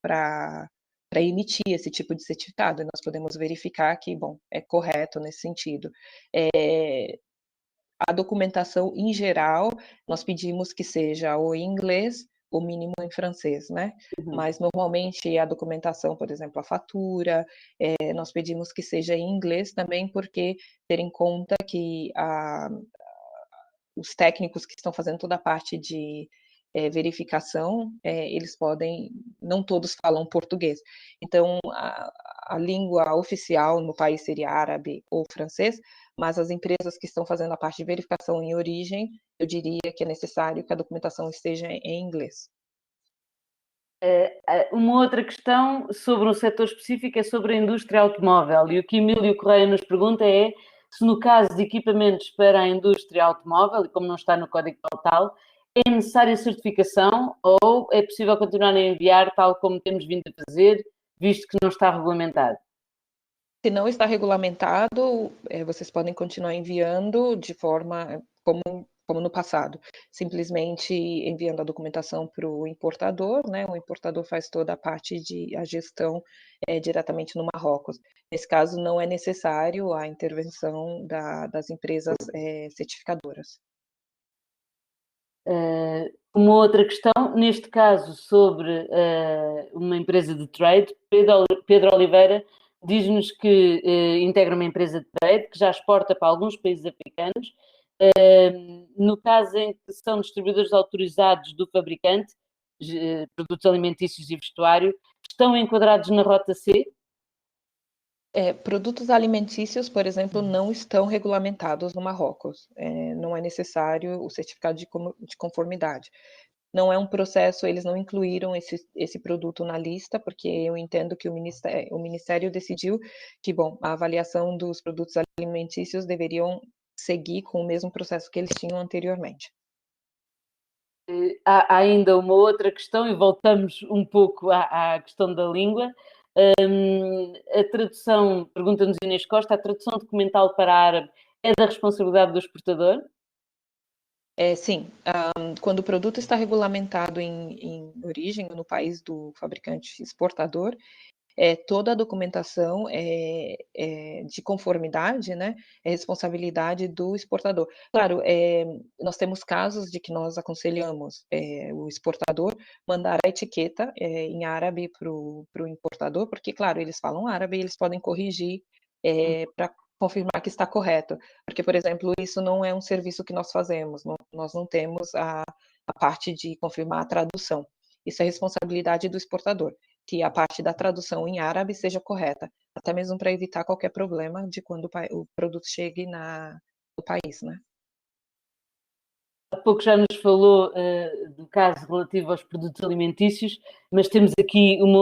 para emitir esse tipo de certificado, e nós podemos verificar que, bom, é correto nesse sentido. A documentação, em geral, nós pedimos que seja ou em inglês, o mínimo em francês, né? Uhum. Mas, normalmente, a documentação, por exemplo, a fatura, nós pedimos que seja em inglês também, porque ter em conta que os técnicos que estão fazendo toda a parte de verificação, eles podem, não todos falam português. Então, a língua oficial no país seria árabe ou francês, mas as empresas que estão fazendo a parte de verificação em origem, eu diria que é necessário que a documentação esteja em inglês. Uma outra questão sobre um setor específico é sobre a indústria automóvel, e o que Emílio Correia nos pergunta é se no caso de equipamentos para a indústria automóvel, e como não está no Código Pautal, é necessária certificação ou é possível continuar a enviar tal como temos vindo a fazer, visto que não está regulamentado? Se não está regulamentado, vocês podem continuar enviando de forma como no passado, simplesmente enviando a documentação para o importador, né? O importador faz toda a parte a gestão diretamente no Marrocos. Nesse caso, não é necessário a intervenção das empresas certificadoras. Uma outra questão, neste caso sobre uma empresa de trade, Pedro Oliveira diz-nos que integra uma empresa de trade que já exporta para alguns países africanos. No caso em que são distribuidores autorizados do fabricante, produtos alimentícios e vestuário, estão enquadrados na Rota C? Produtos alimentícios, por exemplo, não estão regulamentados no Marrocos. Não é necessário o certificado de conformidade. Não é um processo, eles não incluíram esse produto na lista, porque eu entendo que o Ministério decidiu que, bom, a avaliação dos produtos alimentícios deveriam seguir com o mesmo processo que eles tinham anteriormente. Há ainda uma outra questão, e voltamos um pouco à questão da língua. A tradução, pergunta-nos Inês Costa, a tradução documental para árabe é da responsabilidade do exportador? Sim, quando o produto está regulamentado em origem, no país do fabricante exportador, toda a documentação de conformidade, né, é responsabilidade do exportador. Claro, nós temos casos de que nós aconselhamos o exportador mandar a etiqueta em árabe para o importador, porque, claro, eles falam árabe e eles podem corrigir para confirmar que está correto. Porque, por exemplo, isso não é um serviço que nós fazemos, nós não temos a parte de confirmar a tradução. Isso é responsabilidade do exportador, que a parte da tradução em árabe seja correta, até mesmo para evitar qualquer problema de quando o produto chegue no país, né? Há pouco já nos falou do caso relativo aos produtos alimentícios, mas temos aqui uma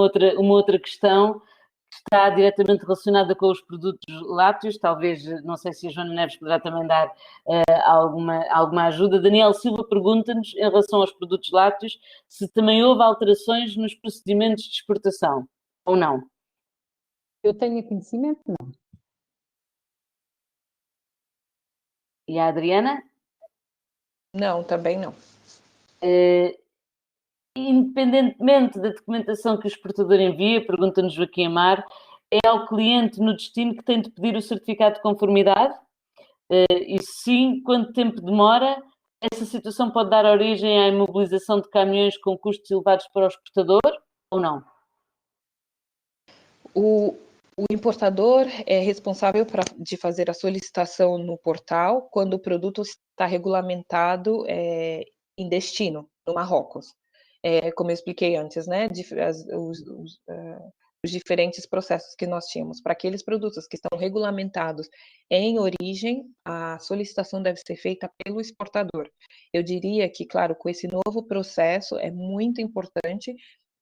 outra questão que está diretamente relacionada com os produtos lácteos. Talvez, não sei se a Joana Neves poderá também dar alguma ajuda. Daniel Silva pergunta-nos, em relação aos produtos lácteos, se também houve alterações nos procedimentos de exportação, ou não? Eu tenho conhecimento, não. E a Adriana? Não, também não. Independentemente da documentação que o exportador envia, pergunta-nos Joaquim Amar, é ao cliente no destino que tem de pedir o certificado de conformidade? E sim, quanto tempo demora? Essa situação pode dar origem à imobilização de caminhões com custos elevados para o exportador ou não? O importador é responsável de fazer a solicitação no portal quando o produto está regulamentado em destino, no Marrocos. Como eu expliquei antes, né? Os diferentes processos que nós tínhamos. Para aqueles produtos que estão regulamentados em origem, a solicitação deve ser feita pelo exportador. Eu diria que, claro, com esse novo processo, é muito importante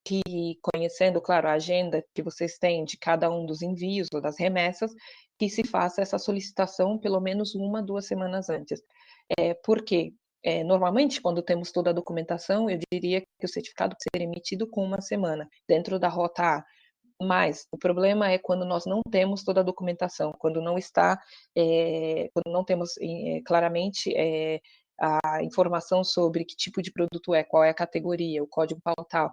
que, conhecendo, claro, a agenda que vocês têm de cada um dos envios ou das remessas, que se faça essa solicitação pelo menos 1, 2 semanas antes. Por quê? Normalmente, quando temos toda a documentação, eu diria que o certificado pode ser emitido com 1 semana, dentro da rota A. Mas o problema é quando nós não temos toda a documentação, quando não está, quando não temos claramente a informação sobre que tipo de produto é, qual é a categoria, o código pautal,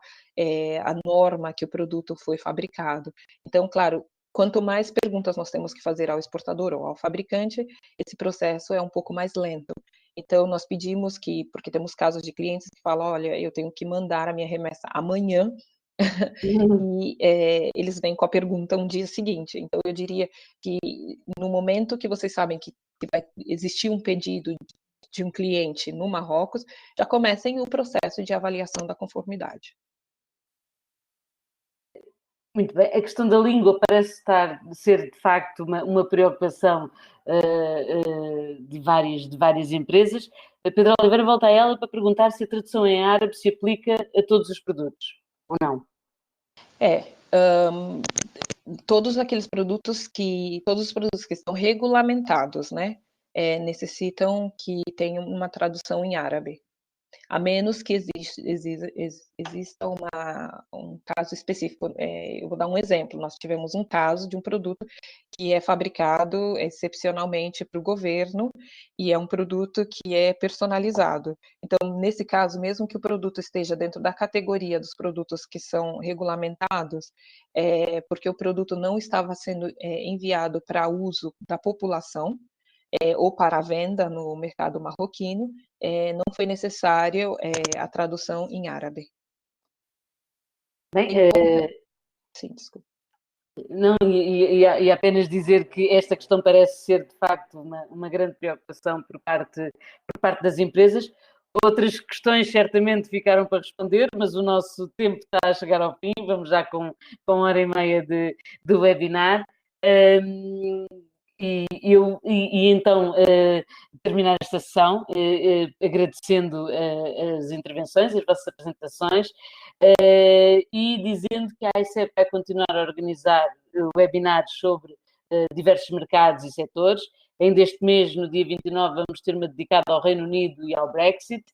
a norma que o produto foi fabricado. Então, claro, quanto mais perguntas nós temos que fazer ao exportador ou ao fabricante, esse processo é um pouco mais lento. Então, nós pedimos porque temos casos de clientes que falam, olha, eu tenho que mandar a minha remessa amanhã, e eles vêm com a pergunta um dia seguinte. Então, eu diria que no momento que vocês sabem que vai existir um pedido de um cliente no Marrocos, já comecem o processo de avaliação da conformidade. Muito bem. A questão da língua parece ser, de facto, uma preocupação de várias empresas. A Pedro Oliveira volta a ela para perguntar se a tradução em árabe se aplica a todos os produtos, ou não? Todos os produtos que estão regulamentados, né, necessitam que tenham uma tradução em árabe. A menos que exista um caso específico. Eu vou dar um exemplo. Nós tivemos um caso de um produto que é fabricado excepcionalmente para o governo e é um produto que é personalizado. Então, nesse caso, mesmo que o produto esteja dentro da categoria dos produtos que são regulamentados, porque o produto não estava sendo enviado para uso da população, ou para a venda no mercado marroquino, não foi necessário a tradução em árabe. Bem, sim, desculpa. Não, e apenas dizer que esta questão parece ser, de facto, uma grande preocupação por parte das empresas. Outras questões certamente ficaram para responder, mas o nosso tempo está a chegar ao fim, vamos já com 1h30 do webinar. Então, terminar esta sessão agradecendo as intervenções, as vossas apresentações, e dizendo que a AICEP vai continuar a organizar webinars sobre diversos mercados e setores. Ainda este mês, no dia 29, vamos ter uma dedicada ao Reino Unido e ao Brexit.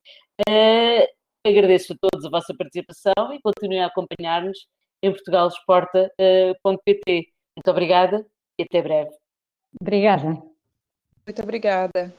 Agradeço a todos a vossa participação e continuem a acompanhar-nos em portugalexporta.pt. Muito obrigada e até breve. Obrigada. Muito obrigada.